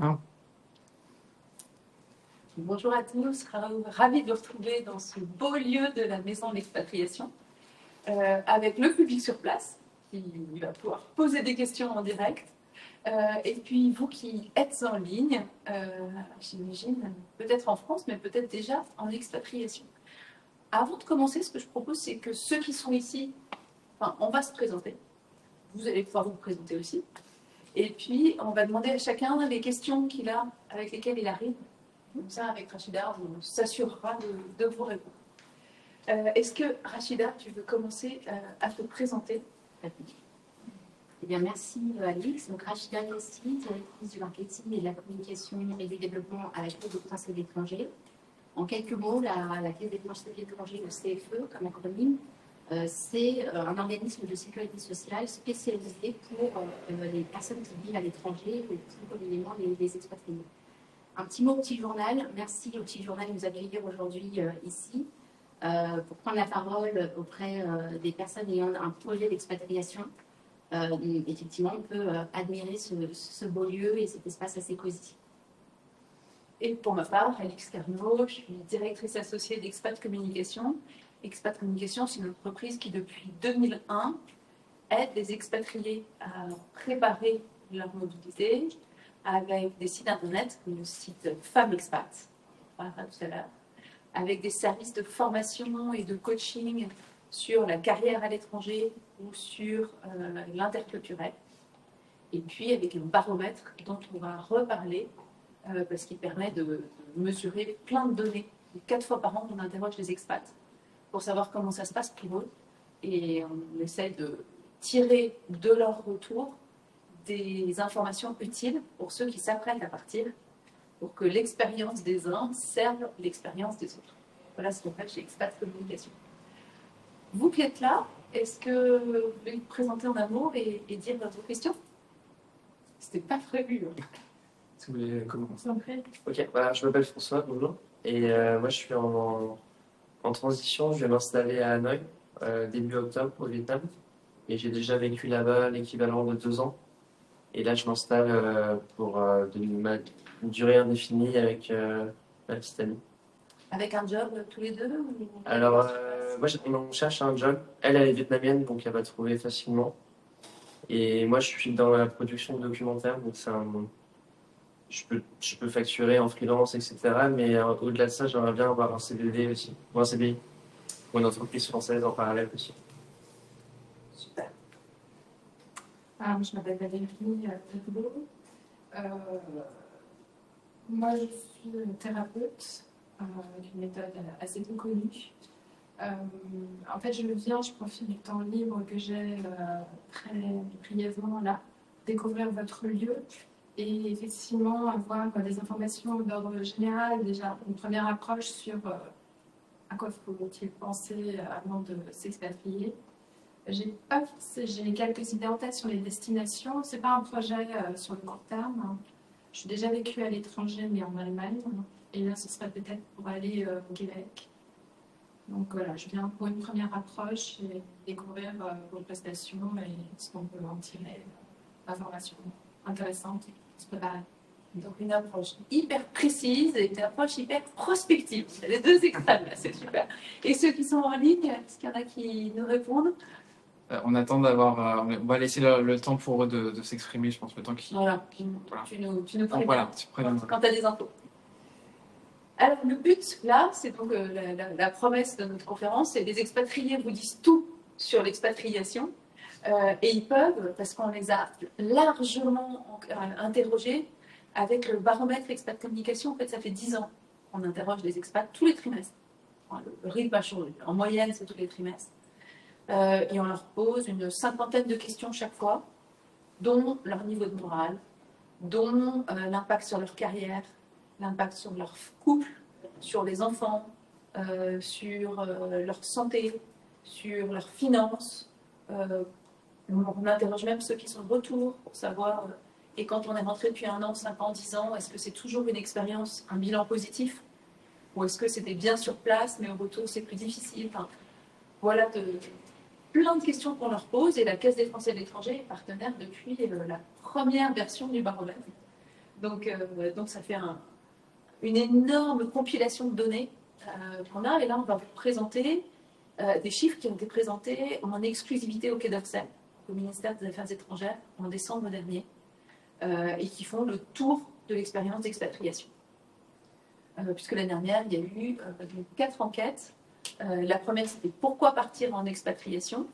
Ah. Bonjour à tous, ravi de vous retrouver dans ce beau lieu de la Maison de l'Expatriation, avec le public sur place qui va pouvoir poser des questions en direct, et puis vous qui êtes en ligne, j'imagine, peut-être en France, mais peut-être déjà en expatriation. Avant de commencer, ce que je propose, c'est que ceux qui sont ici, enfin, on va se présenter, vous allez pouvoir vous présenter aussi, et puis on va demander à chacun les questions qu'il a, avec lesquelles il arrive. Comme ça, avec Rachida, on s'assurera de vous répondre. Est-ce que, Rachida, tu veux commencer à te présenter? Eh bien, merci Alix. Donc, Rachida Gassi, directrice du marketing et de la communication et du développement à la Caisse des Français de l'étranger. En quelques mots, la Caisse des Français de l'étranger, le CFE, comme acronyme, c'est un organisme de sécurité sociale spécialisé pour les personnes qui vivent à l'étranger, ou plus communément les expatriés. Un petit mot au petit journal. Merci au petit journal de nous accueillir aujourd'hui ici pour prendre la parole auprès des personnes ayant un projet d'expatriation. Effectivement, on peut admirer ce beau lieu et cet espace assez cosy. Et pour ma part, Alix Carnot, je suis directrice associée d'Expat Communication. Expat Communication, c'est une entreprise qui, depuis 2001, aide les expatriés à préparer leur mobilité avec des sites internet, comme le site Femmes Expat, on en parlera tout à l'heure, avec des services de formation et de coaching sur la carrière à l'étranger ou sur l'interculturel. Et puis avec un baromètre dont on va reparler parce qu'il permet de mesurer plein de données. 4 fois par an, on interroge les expats pour savoir comment ça se passe pour eux. Et on essaie de tirer de leur retour des informations utiles pour ceux qui s'apprêtent à partir, pour que l'expérience des uns serve l'expérience des autres. Voilà ce qu'on fait chez Expat Communication. Vous qui êtes là, est-ce que vous voulez vous présenter en un mot et dire vos questions? C'était pas prévu. Si vous voulez commencer. Ok, je m'appelle François, bonjour. Et moi, je suis en transition. Je vais m'installer à Hanoï début octobre au Vietnam. Et j'ai déjà vécu là-bas l'équivalent de 2 ans. Et là, je m'installe pour une durée indéfinie avec ma petite amie. Avec un job tous les deux ou... Alors, on cherche un job. Elle est vietnamienne, donc elle va trouver facilement. Et moi, je suis dans la production de documentaires, donc je peux facturer en freelance, etc. Mais au-delà de ça, j'aimerais bien avoir un CDD aussi, ou un CDI, ou une entreprise française en parallèle aussi. Super. Je m'appelle Valérie Thibault. Moi, je suis thérapeute d'une méthode assez peu connue. En fait, je profite du temps libre que j'ai très brièvement là, découvrir votre lieu et effectivement avoir des informations d'ordre général, déjà une première approche sur à quoi faut-il penser avant de s'expatrier. J'ai quelques idées en tête sur les destinations. Ce n'est pas un projet sur le court terme. Je suis déjà vécue à l'étranger, mais en Allemagne. Et là, ce serait peut-être pour aller au Québec. Donc voilà, je viens pour une première approche et découvrir vos prestations et ce qu'on peut en tirer. Informations intéressantes, se préparer. Donc une approche hyper précise et une approche hyper prospective. Il y a les deux extrêmes, là, c'est super. Et ceux qui sont en ligne, est-ce qu'il y en a qui nous répondent? On attend d'avoir. On va laisser le temps pour eux de s'exprimer, je pense, le temps qu'ils. Voilà, Voilà. tu nous préviens Voilà, tu préviens. quand tu as des infos. Alors le but, là, c'est donc la promesse de notre conférence, c'est les expatriés vous disent tout sur l'expatriation. Et ils peuvent, parce qu'on les a largement interrogés, avec le baromètre Expat Communication, en fait, ça fait 10 ans qu'on interroge les expats tous les trimestres. Le rythme a changé. En moyenne, c'est tous les trimestres. Et on leur pose une 50aine de questions chaque fois, dont leur niveau de morale, dont l'impact sur leur carrière, l'impact sur leur couple, sur les enfants, sur leur santé, sur leurs finances. On interroge même ceux qui sont de retour pour savoir, et quand on est rentré depuis 1 an, 5 ans, 10 ans, est-ce que c'est toujours une expérience, un bilan positif? Ou est-ce que c'était bien sur place, mais au retour c'est plus difficile? Enfin, voilà plein de questions qu'on leur pose, et la Caisse des Français de l'étranger est partenaire depuis la première version du baromètre. Donc ça fait une énorme compilation de données qu'on a. Et là, on va vous présenter des chiffres qui ont été présentés en exclusivité au Quai d'Orsay, au ministère des Affaires étrangères, en décembre dernier, et qui font le tour de l'expérience d'expatriation. Puisque l'année dernière, il y a eu 4 enquêtes. La première, c'était pourquoi partir en expatriation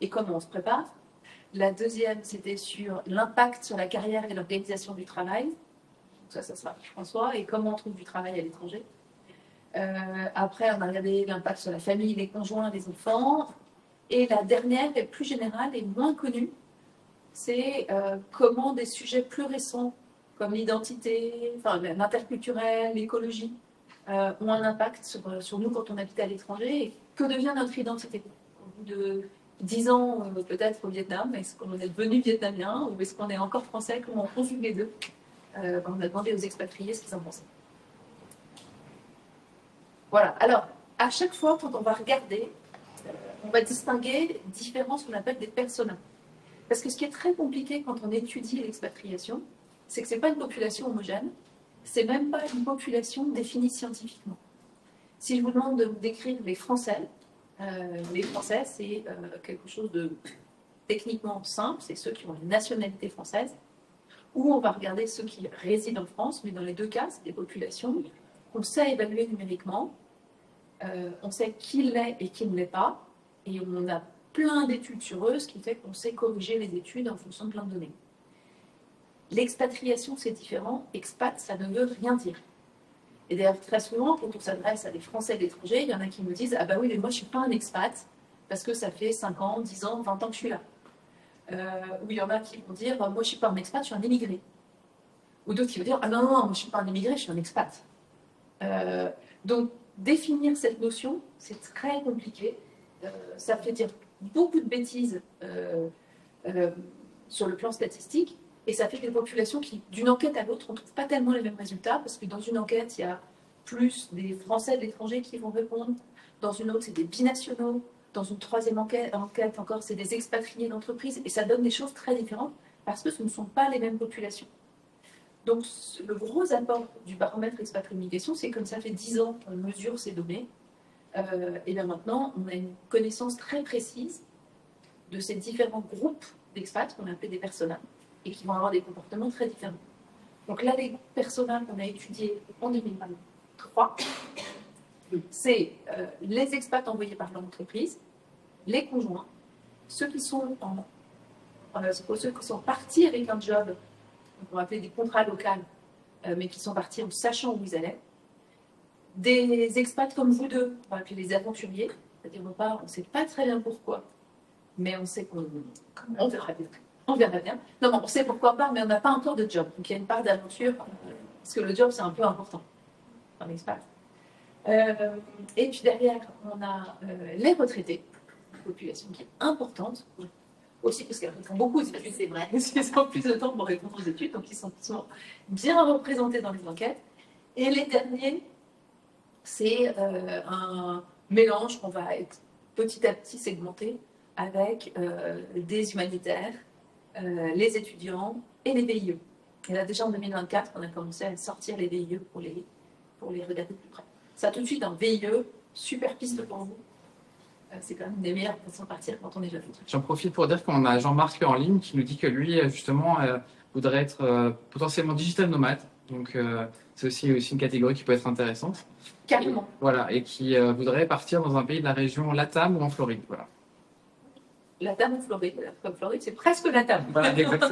et comment on se prépare. La deuxième, c'était sur l'impact sur la carrière et l'organisation du travail. Ça sera François, et comment on trouve du travail à l'étranger. Après, on a regardé l'impact sur la famille, les conjoints, les enfants. Et la dernière, et plus générale et moins connue, c'est comment des sujets plus récents, comme l'identité, enfin, l'interculturel, l'écologie, ont un impact sur nous quand on habite à l'étranger. Et que devient notre identité? Au bout de 10 ans, peut-être au Vietnam, est-ce qu'on est devenu vietnamien ou est-ce qu'on est encore français? Comment on conjugue les deux? On a demandé aux expatriés ce qu'ils en pensaient. Voilà. Alors, à chaque fois, quand on va regarder, on va distinguer différents, ce qu'on appelle des personas. Parce que ce qui est très compliqué quand on étudie l'expatriation, c'est que ce n'est pas une population homogène, c'est même pas une population définie scientifiquement. Si je vous demande de vous décrire les Français, c'est quelque chose de techniquement simple, c'est ceux qui ont une nationalité française, ou on va regarder ceux qui résident en France, mais dans les deux cas, c'est des populations qu'on sait évaluer numériquement, on sait qui l'est et qui ne l'est pas, et on a plein d'études sur eux, ce qui fait qu'on sait corriger les études en fonction de plein de données. L'expatriation, c'est différent. Expat, ça ne veut rien dire. Et d'ailleurs, très souvent, quand on s'adresse à des Français de l'étranger, il y en a qui nous disent « Ah bah oui, mais moi, je ne suis pas un expat, parce que ça fait 5 ans, 10 ans, 20 ans que je suis là. » Ou il y en a qui vont dire « Moi, je ne suis pas un expat, je suis un immigré. » Ou d'autres qui vont dire « Ah non, non, moi, je ne suis pas un immigré, je suis un expat. » Donc, définir cette notion, c'est très compliqué. Ça fait dire beaucoup de bêtises sur le plan statistique, et ça fait des populations qui, d'une enquête à l'autre, on ne trouve pas tellement les mêmes résultats, parce que dans une enquête, il y a plus des Français de l'étranger qui vont répondre, dans une autre, c'est des binationaux, dans une troisième enquête encore, c'est des expatriés d'entreprise, et ça donne des choses très différentes, parce que ce ne sont pas les mêmes populations. Donc, le gros apport du baromètre Expat-Communication, c'est comme ça fait 10 ans qu'on mesure ces données, et bien maintenant, on a une connaissance très précise de ces différents groupes d'expats qu'on appelle des personas et qui vont avoir des comportements très différents. Donc là, les personas qu'on a étudiés en 2023, c'est les expats envoyés par leur entreprise, les conjoints, ceux qui sont partis avec un job, on va appeler des contrats locaux, mais qui sont partis en sachant où ils allaient, des expats comme vous deux, on va appeler les aventuriers, c'est-à-dire on ne sait pas très bien pourquoi, mais on sait qu'on verra bien. On verra bien. Non, on sait pourquoi pas, mais on n'a pas encore de job. Donc il y a une part d'aventure, parce que le job, c'est un peu important dans l'expat. Et puis derrière, on a les retraités, une population qui est importante, aussi parce qu'elles font beaucoup d'études, c'est vrai. Ils ont plus de temps pour répondre aux études, donc ils sont bien représentés dans les enquêtes. Et les derniers, c'est un mélange qu'on va petit à petit segmenter avec des humanitaires, les étudiants et les VIE. Et là, déjà en 2024, on a commencé à sortir les VIE pour les regarder de plus près. Ça, tout de suite, un VIE, super piste pour vous. C'est quand même une des meilleures façons de partir quand on est jeune. J'en profite pour dire qu'on a Jean-Marc en ligne qui nous dit que lui, justement, voudrait être potentiellement digital nomade. Donc, c'est aussi une catégorie qui peut être intéressante. Carrément. Voilà, et qui voudrait partir dans un pays de la région LATAM ou en Floride. Voilà. LATAM ou Floride. Floride, c'est presque LATAM. Voilà, exactement.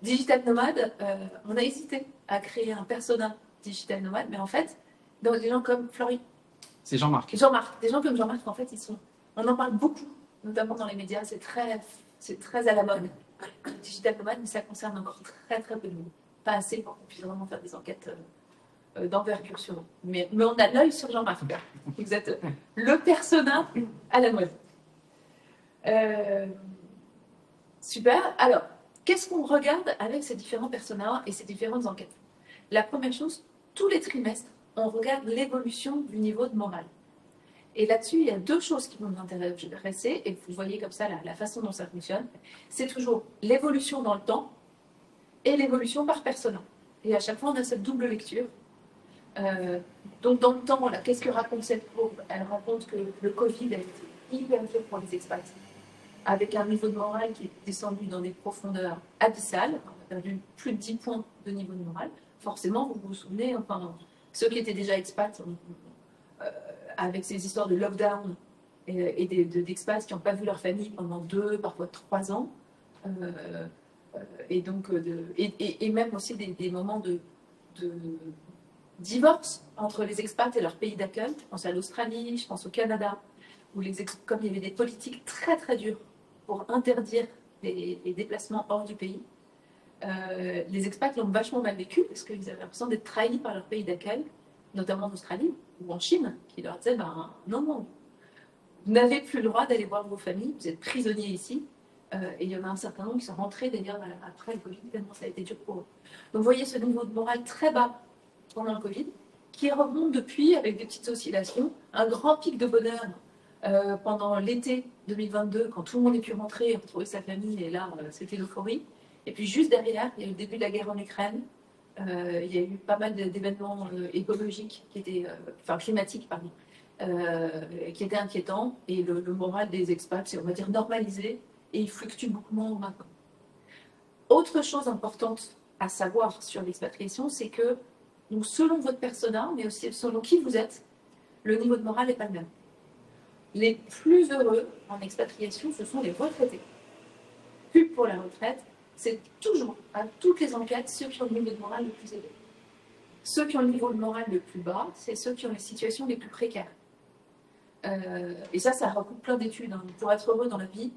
Digital nomade, on a hésité à créer un persona digital nomade, mais en fait, dans des gens comme Floride. C'est Jean-Marc. Jean-Marc. Des gens comme Jean-Marc, en fait, on en parle beaucoup, notamment dans les médias, c'est très à la mode. Le digital nomade, mais ça concerne encore très très peu de monde. Pas assez pour qu'on puisse vraiment faire des enquêtes d'envergure sur eux. Mais on a l'œil sur Jean-Marc. Exactement. Le persona à la mode. Super. Alors, qu'est-ce qu'on regarde avec ces différents personas et ces différentes enquêtes? La première chose, tous les trimestres, on regarde l'évolution du niveau de morale. Et là-dessus, il y a 2 choses qui vont nous intéresser, et vous voyez comme ça la façon dont ça fonctionne. C'est toujours l'évolution dans le temps et l'évolution par persona. Et à chaque fois, on a cette double lecture. Donc, dans le temps, qu'est-ce que raconte cette courbe? Elle raconte que le Covid a été hyper dur pour les expats, avec un niveau de morale qui est descendu dans des profondeurs abyssales. On a perdu plus de 10 points de niveau de morale. Forcément, vous vous souvenez, enfin, ceux qui étaient déjà expats, avec ces histoires de lockdown et d'expats qui n'ont pas vu leur famille pendant 2, parfois 3 ans, et donc et même aussi des moments de divorce entre les expats et leur pays d'accueil. Je pense à l'Australie, je pense au Canada, où comme il y avait des politiques très très dures pour interdire les déplacements hors du pays, les expats l'ont vachement mal vécu parce qu'ils avaient l'impression d'être trahis par leur pays d'accueil, notamment en Australie ou en Chine, qui leur disaient ben, non, vous n'avez plus le droit d'aller voir vos familles, vous êtes prisonniers ici. Et il y en a un certain nombre qui sont rentrés d'ailleurs après le Covid, tellement ça a été dur pour eux. Donc vous voyez ce niveau de morale très bas pendant le Covid, qui remonte depuis avec des petites oscillations, un grand pic de bonheur pendant l'été 2022, quand tout le monde est pu rentrer et retrouver sa famille, et là c'était l'euphorie. Et puis juste derrière, il y a eu le début de la guerre en Ukraine, il y a eu pas mal d'événements écologiques, climatiques, pardon, qui étaient inquiétants, et le moral des expats, c'est on va dire normalisé, et il fluctue beaucoup moins maintenant. Autre chose importante à savoir sur l'expatriation, c'est que donc, selon votre persona, mais aussi selon qui vous êtes, le niveau de morale n'est pas le même. Les plus heureux en expatriation, ce sont les retraités. Pub pour la retraite, c'est toujours, à toutes les enquêtes, ceux qui ont le niveau de morale le plus élevé. Ceux qui ont le niveau de morale le plus bas, c'est ceux qui ont les situations les plus précaires. Et ça recoupe plein d'études. Hein. Pour être heureux dans la vie,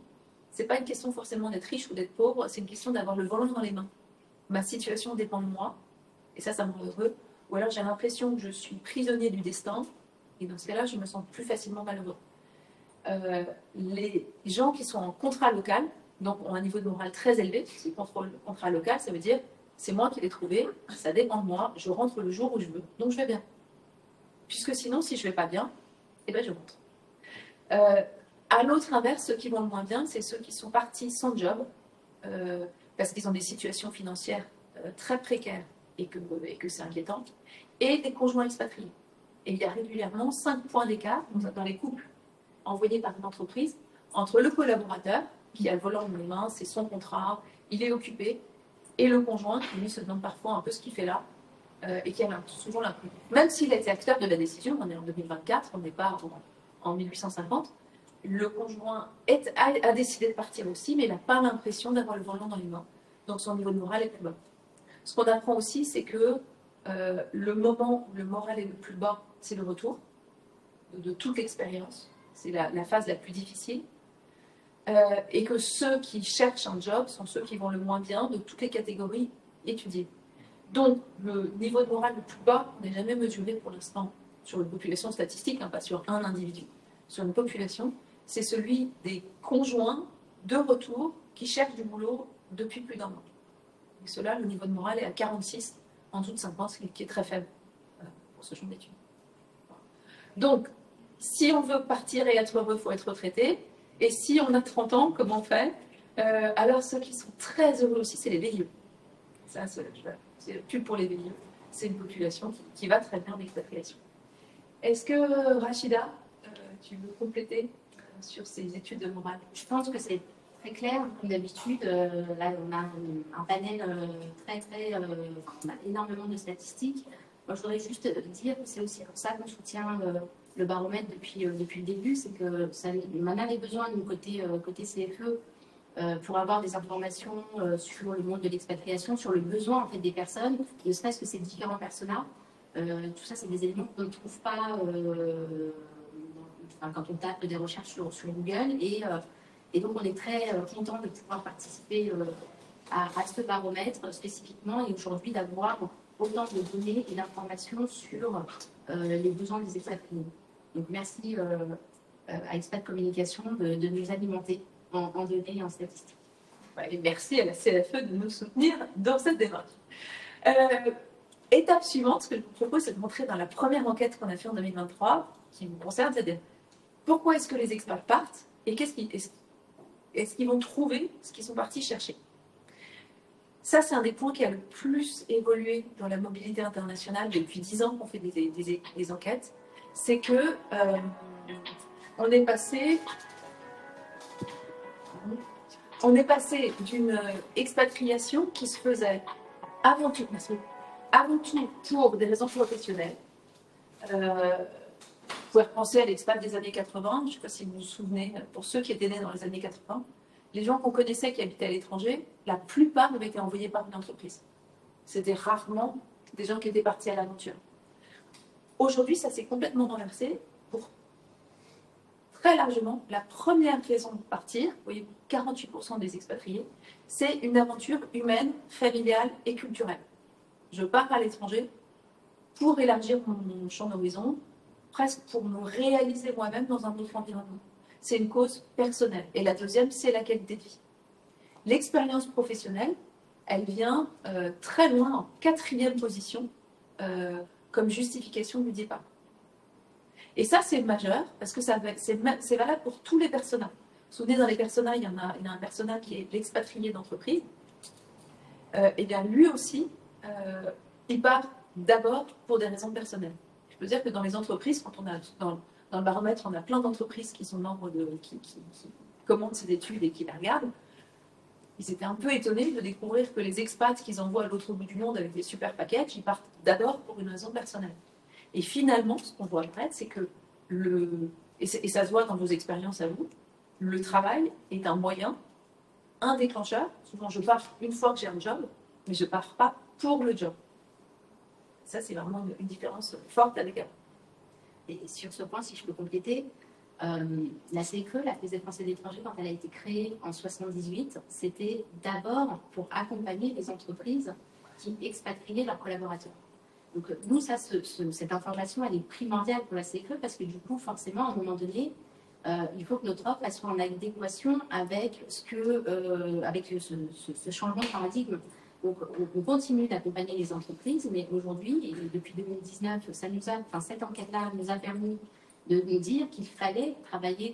c'est pas une question forcément d'être riche ou d'être pauvre, c'est une question d'avoir le volant dans les mains. Ma situation dépend de moi, et ça me rend heureux. Ou alors j'ai l'impression que je suis prisonnier du destin, et dans ce cas-là, je me sens plus facilement malheureux. Les gens qui sont en contrat local, donc ont un niveau de morale très élevé, c'est contrat local, ça veut dire c'est moi qui l'ai trouvé, ça dépend de moi, je rentre le jour où je veux, donc je vais bien. Puisque sinon, si je ne vais pas bien, eh ben je rentre. À l'autre inverse, ceux qui vont le moins bien, c'est ceux qui sont partis sans job, parce qu'ils ont des situations financières très précaires et que c'est inquiétant, et des conjoints expatriés. Et il y a régulièrement 5 points d'écart dans les couples envoyés par une entreprise entre le collaborateur, qui a le volant dans les mains, c'est son contrat, il est occupé, et le conjoint, qui lui se demande parfois un peu ce qu'il fait là, et qui a souvent l'impression, même s'il a été acteur de la décision, on est en 2024, on n'est pas en 1850, le conjoint a décidé de partir aussi, mais il n'a pas l'impression d'avoir le volant dans les mains. Donc son niveau de morale est plus bas. Ce qu'on apprend aussi, c'est que le moment où le moral est le plus bas, c'est le retour de toute l'expérience. C'est la phase la plus difficile. Et que ceux qui cherchent un job sont ceux qui vont le moins bien de toutes les catégories étudiées. Donc, le niveau de morale le plus bas n'est jamais mesuré pour l'instant sur une population statistique, hein, pas sur un individu. Sur une population, c'est celui des conjoints de retour qui cherchent du boulot depuis plus d'un an. Et cela, le niveau de morale est à 46 en dessous de 50, ce qui est très faible pour ce genre d'études. Donc, si on veut partir et être heureux, il faut être retraité. Et si on a 30 ans, comment on fait? Alors, ceux qui sont très heureux aussi, c'est les vieillots. Ça, c'est plus pour les vieillots. C'est une population qui va très bien en expatriation. Est-ce que, Rachida, tu veux compléter sur ces études de morale? Je pense que c'est très clair. Comme d'habitude, là, on a un panel on a énormément de statistiques. Moi, je voudrais juste dire que c'est aussi pour ça qu'on soutient le baromètre depuis le début. C'est que on en avait besoin, nous, côté CFE, pour avoir des informations sur le monde de l'expatriation, sur le besoin en fait, des personnes, ne serait-ce que ces différents personas. Tout ça, c'est des éléments qu'on ne trouve pas quand on tape des recherches sur Google. Et donc, on est très content de pouvoir participer à ce baromètre spécifiquement et aujourd'hui d'avoir autant de données et d'informations sur les besoins des expatriés. Donc, merci à Expat Communication de nous alimenter en données et en statistiques. Et merci à la CFE de nous soutenir dans cette démarche. Étape suivante, ce que je vous propose, c'est de montrer dans la première enquête qu'on a fait en 2023, qui vous concerne, c'est-à-dire pourquoi est-ce que les expats partent et est-ce qu'ils vont trouver ce qu'ils sont partis chercher. Ça, c'est un des points qui a le plus évolué dans la mobilité internationale depuis 10 ans qu'on fait des enquêtes. C'est que on est passé d'une expatriation qui se faisait avant tout pour des raisons professionnelles. Vous pouvez repenser à l'expat des années 80, je ne sais pas si vous vous souvenez, pour ceux qui étaient nés dans les années 80, les gens qu'on connaissait qui habitaient à l'étranger, la plupart avaient été envoyés par une entreprise. C'était rarement des gens qui étaient partis à l'aventure. Aujourd'hui, ça s'est complètement renversé pour très largement la première raison de partir, vous voyez, 48% des expatriés, c'est une aventure humaine, familiale et culturelle. Je pars à l'étranger pour élargir mon champ d'horizon, presque pour me réaliser moi-même dans un autre environnement. C'est une cause personnelle. Et la deuxième, c'est la qualité de vie. L'expérience professionnelle, elle vient très loin, en 4e position, comme justification du départ. Et ça, c'est majeur, parce que c'est valable pour tous les personas. Vous vous souvenez, dans les personas, il y a un persona qui est l'expatrié d'entreprise. Et bien, lui aussi, il part d'abord pour des raisons personnelles. Je peux dire que dans les entreprises, quand on a dans le baromètre, on a plein d'entreprises qui sont membres qui commandent ces études et qui les regardent. Ils étaient un peu étonnés de découvrir que les expats qu'ils envoient à l'autre bout du monde avec des super packages, ils partent d'abord pour une raison personnelle. Et finalement, ce qu'on voit après, c'est que et ça se voit dans vos expériences à vous, le travail est un moyen, un déclencheur. Souvent, je pars une fois que j'ai un job, mais je ne pars pas pour le job. Ça, c'est vraiment une différence forte avec elle. Et sur ce point, si je peux compléter, la CFE, la Caisse des Français de l'étranger, quand elle a été créée en 1978, c'était d'abord pour accompagner les entreprises qui expatriaient leurs collaborateurs. Donc nous, cette information, elle est primordiale pour la CFE parce que du coup, forcément, à un moment donné, il faut que notre offre elle soit en adéquation avec ce changement de paradigme. Donc, on continue d'accompagner les entreprises, mais aujourd'hui, et depuis 2019, cette enquête-là nous a permis de nous dire qu'il fallait travailler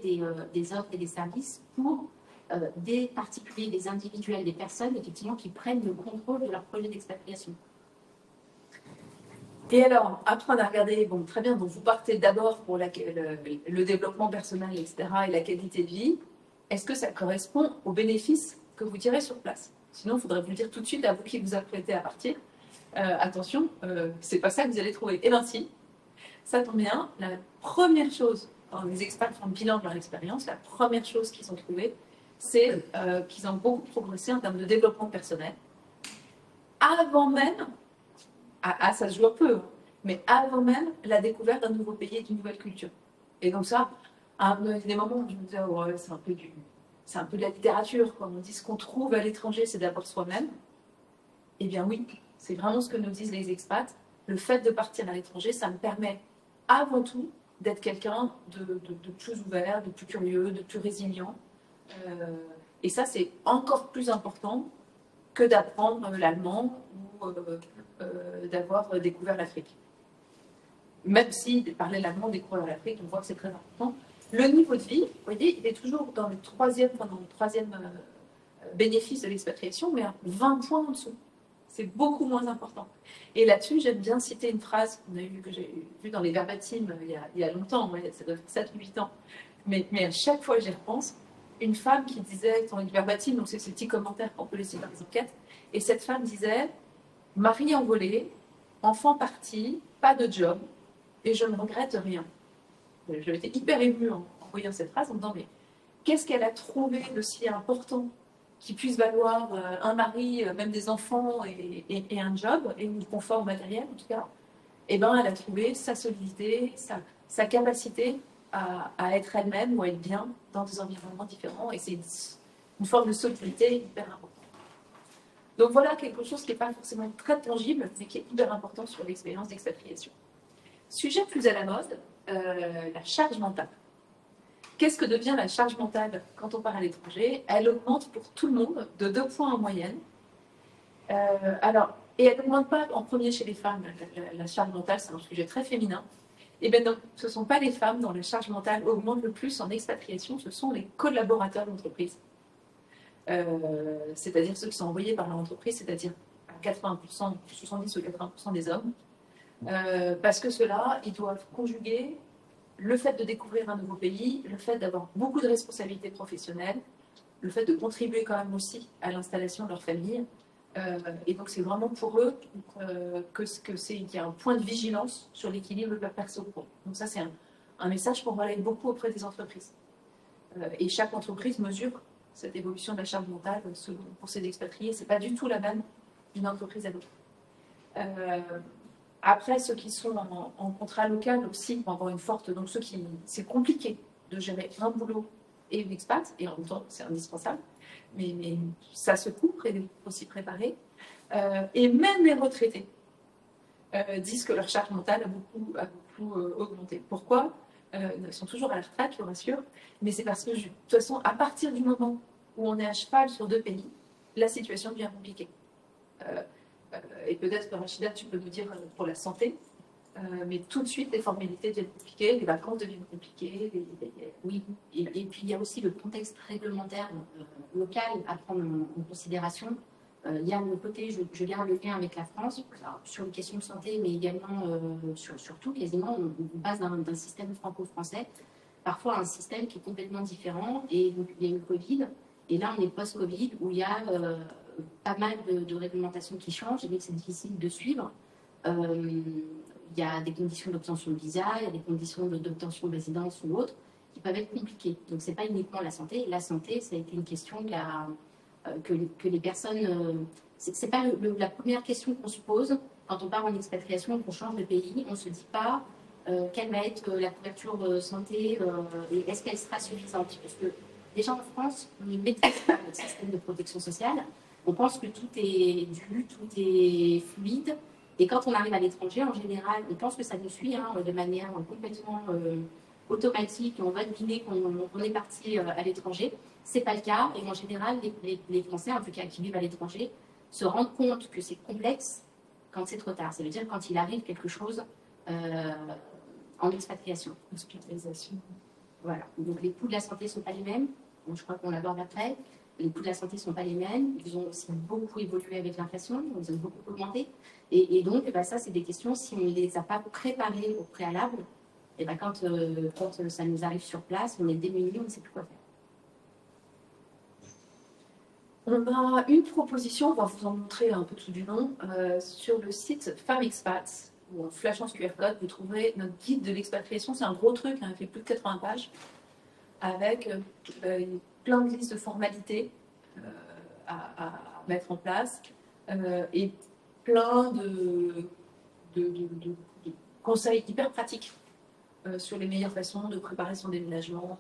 des offres et des services pour des particuliers, des individuels, des personnes, effectivement, qui prennent le contrôle de leur projet d'expatriation. Et alors, après on a regardé, bon, très bien, donc vous partez d'abord pour le développement personnel, etc., et la qualité de vie. Est-ce que ça correspond aux bénéfices que vous tirez sur place? Sinon, il faudrait vous le dire tout de suite à vous qui vous apprêtez à partir. Attention, c'est pas ça que vous allez trouver. Eh bien si, ça tombe bien. La première chose, quand les experts font le bilan de leur expérience, la première chose qu'ils ont trouvée, c'est qu'ils ont beaucoup progressé en termes de développement personnel. Avant même, ça se joue un peu, mais avant même la découverte d'un nouveau pays et d'une nouvelle culture. Et donc ça, à des moments où je me disais, oh, ouais, c'est un peu de la littérature, quoi. On dit ce qu'on trouve à l'étranger, c'est d'abord soi-même. Eh bien oui, c'est vraiment ce que nous disent les expats. Le fait de partir à l'étranger, ça me permet avant tout d'être quelqu'un de plus ouvert, de plus curieux, de plus résilient. Et ça, c'est encore plus important que d'apprendre l'allemand ou d'avoir découvert l'Afrique. Même si parler l'allemand, découvrir l'Afrique, on voit que c'est très important. Le niveau de vie, vous voyez, il est toujours dans le troisième bénéfice de l'expatriation, mais à 20 points en dessous. C'est beaucoup moins important. Et là-dessus, j'aime bien citer une phrase que j'ai vue dans les verbatim il y a longtemps, ça doit faire 7 ou 8 ans. Mais à chaque fois j'y repense, une femme qui disait, dans les verbatim, donc c'est ces petits commentaires qu'on peut laisser dans les enquêtes, et cette femme disait « Mari envolé, enfant parti, pas de job, et je ne regrette rien ». J'avais été hyper émue en voyant cette phrase, en me disant, mais qu'est-ce qu'elle a trouvé de si important qui puisse valoir un mari, même des enfants et un job, et un confort matériel en tout cas? Eh bien, elle a trouvé sa solidité, sa capacité à être elle-même ou à être bien dans des environnements différents, et c'est une forme de solidité hyper importante. Donc voilà quelque chose qui n'est pas forcément très tangible, mais qui est hyper important sur l'expérience d'expatriation. Sujet plus à la mode, la charge mentale. Qu'est-ce que devient la charge mentale quand on part à l'étranger? Elle augmente pour tout le monde de 2 points en moyenne. Et elle n'augmente pas en premier chez les femmes. La charge mentale, c'est un sujet très féminin. Et bien donc, ce ne sont pas les femmes dont la charge mentale augmente le plus en expatriation, ce sont les collaborateurs d'entreprise. c'est-à-dire ceux qui sont envoyés par leur entreprise, c'est-à-dire à 80%, 70 ou 80% des hommes, parce que ceux-là, ils doivent conjuguer le fait de découvrir un nouveau pays, le fait d'avoir beaucoup de responsabilités professionnelles, le fait de contribuer quand même aussi à l'installation de leur famille. Et donc c'est vraiment pour eux qu'il y a un point de vigilance sur l'équilibre de leur perso-pro. Donc ça c'est un message qu'on relaye beaucoup auprès des entreprises. Et chaque entreprise mesure cette évolution de la charge mentale pour ces expatriés. C'est pas du tout la même d'une entreprise à l'autre. Après, ceux qui sont en contrat local aussi vont avoir une forte. Donc, c'est compliqué de gérer un boulot et une expat, et en même temps, c'est indispensable. Mais ça se coupe, il faut s'y préparer. Et même les retraités disent que leur charge mentale a beaucoup augmenté. Pourquoi ils sont toujours à la retraite, je vous rassure, mais c'est parce que, de toute façon, à partir du moment où on est à cheval sur 2 pays, la situation devient compliquée. Et peut-être que Rachida, tu peux nous dire pour la santé, mais tout de suite, les formalités deviennent compliquées, les vacances deviennent compliquées. Oui, et puis il y a aussi le contexte réglementaire local à prendre en considération. Il y a le côté, je garde le lien avec la France, sur les questions de santé, mais également, surtout, quasiment, on passe d'un système franco-français, parfois un système qui est complètement différent, et donc il y a eu le Covid, et là on est post-Covid, où il y a pas mal de réglementations qui changent, et donc c'est difficile de suivre. Il y a des conditions d'obtention de visa, il y a des conditions d'obtention de résidence ou autres, qui peuvent être compliquées. Donc c'est pas uniquement la santé. La santé, ça a été une question que les personnes... c'est pas la première question qu'on se pose quand on part en expatriation, qu'on change de pays. On ne se dit pas quelle va être la couverture santé et est-ce qu'elle sera suffisante. Parce que déjà en France, on ne maîtrise pas notre système de protection sociale. On pense que tout est dû, tout est fluide. Et quand on arrive à l'étranger, en général, on pense que ça nous suit de manière complètement automatique. On va deviner qu'on est parti à l'étranger. Ce n'est pas le cas. Et en général, les Français, en tout cas qui vivent à l'étranger, se rendent compte que c'est complexe quand c'est trop tard. Ça veut dire quand il arrive quelque chose en expatriation. Hospitalisation. Voilà. Donc les coûts de la santé ne sont pas les mêmes. Donc, je crois qu'on l'aborde après. Les coûts de la santé ne sont pas les mêmes. Ils ont aussi beaucoup évolué avec l'inflation. Ils ont beaucoup augmenté. Et donc, ça, c'est des questions, si on ne les a pas préparées au préalable, quand ça nous arrive sur place, on est démunis, on ne sait plus quoi faire. On a une proposition, on va vous en montrer un peu tout du long, sur le site Femmes Expats, où en flashant ce QR code, vous trouverez notre guide de l'expatriation. C'est un gros truc, il fait plus de 80 pages, avec plein de listes de formalités à mettre en place, et plein de conseils hyper pratiques sur les meilleures façons de préparer son déménagement,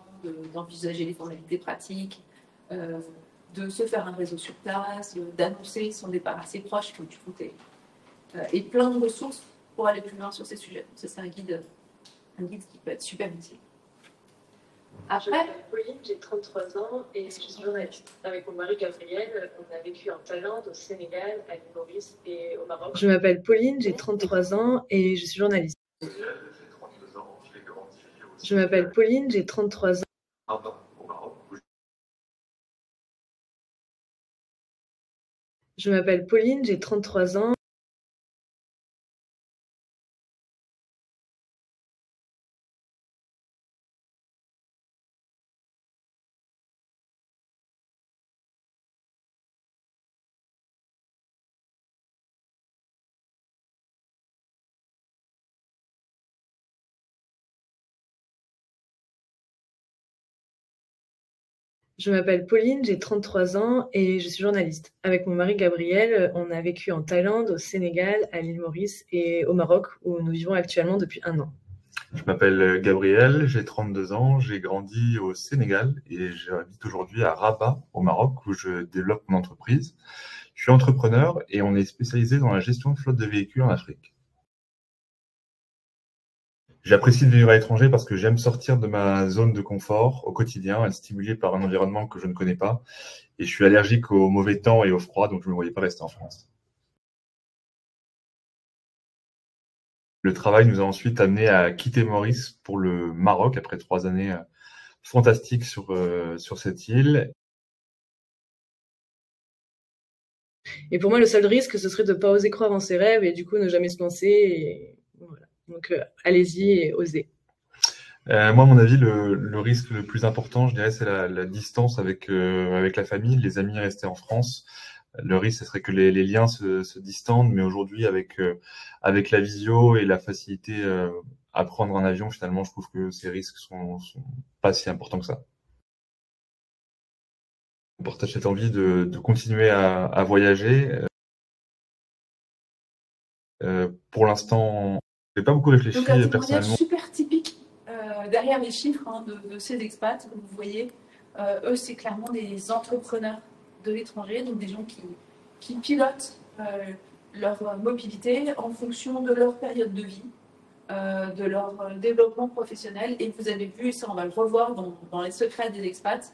d'envisager les formalités pratiques, de se faire un réseau sur place, d'annoncer son départ assez proche, comme tu comptais, et plein de ressources pour aller plus loin sur ces sujets. Ça, c'est un guide qui peut être super utile. Je m'appelle Pauline, j'ai 33 ans et je suis journaliste. Avec mon mari Gabriel, on a vécu en Thaïlande, au Sénégal, à l'île Maurice et au Maroc. Je m'appelle Pauline, j'ai 33 ans et je suis journaliste. Je m'appelle Pauline, j'ai 33 ans. Je m'appelle Pauline, j'ai 33 ans. Je m'appelle Pauline, j'ai 33 ans et je suis journaliste. Avec mon mari Gabriel, on a vécu en Thaïlande, au Sénégal, à l'île Maurice et au Maroc, où nous vivons actuellement depuis 1 an. Je m'appelle Gabriel, j'ai 32 ans, j'ai grandi au Sénégal et j'habite aujourd'hui à Rabat, au Maroc, où je développe mon entreprise. Je suis entrepreneur et on est spécialisé dans la gestion de flotte de véhicules en Afrique. J'apprécie de vivre à l'étranger parce que j'aime sortir de ma zone de confort au quotidien, être stimulé par un environnement que je ne connais pas. Et je suis allergique au mauvais temps et au froid, donc je ne me voyais pas rester en France. Le travail nous a ensuite amené à quitter Maurice pour le Maroc après 3 années fantastiques sur cette île. Et pour moi, le seul risque, ce serait de ne pas oser croire en ses rêves et du coup ne jamais se lancer. Et voilà. Donc, allez-y et osez. Moi, à mon avis, le risque le plus important, je dirais, c'est la distance avec la famille, les amis restés en France. Le risque, ce serait que les liens se distendent, mais aujourd'hui, avec la visio et la facilité à prendre un avion, finalement, je trouve que ces risques sont pas si importants que ça. On partage cette envie de continuer à voyager. Pour l'instant, j'ai pas beaucoup réfléchi Donc un témoignage personnellement. super typique derrière les chiffres hein, de ces expats, comme vous voyez, eux c'est clairement des entrepreneurs de l'étranger, donc des gens qui pilotent leur mobilité en fonction de leur période de vie, de leur développement professionnel. Et vous avez vu, ça on va le revoir dans les secrets des expats,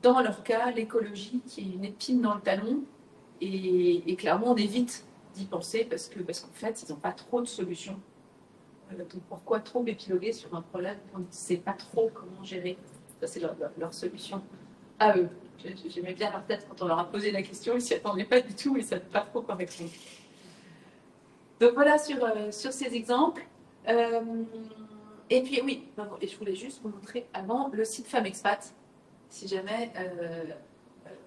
dans leur cas, l'écologie qui est une épine dans le talon, et clairement on évite d'y penser parce qu'en fait ils n'ont pas trop de solutions. Donc pourquoi trop épiloguer sur un problème quand on ne sait pas trop comment gérer? Ça, c'est leur solution à eux. J'aimais bien leur tête quand on leur a posé la question, ils ne s'y attendaient pas du tout et ils ne savaient pas trop quoi répondre. Donc voilà sur ces exemples. Et puis oui, et je voulais juste vous montrer avant le site Femmes Expat. Si jamais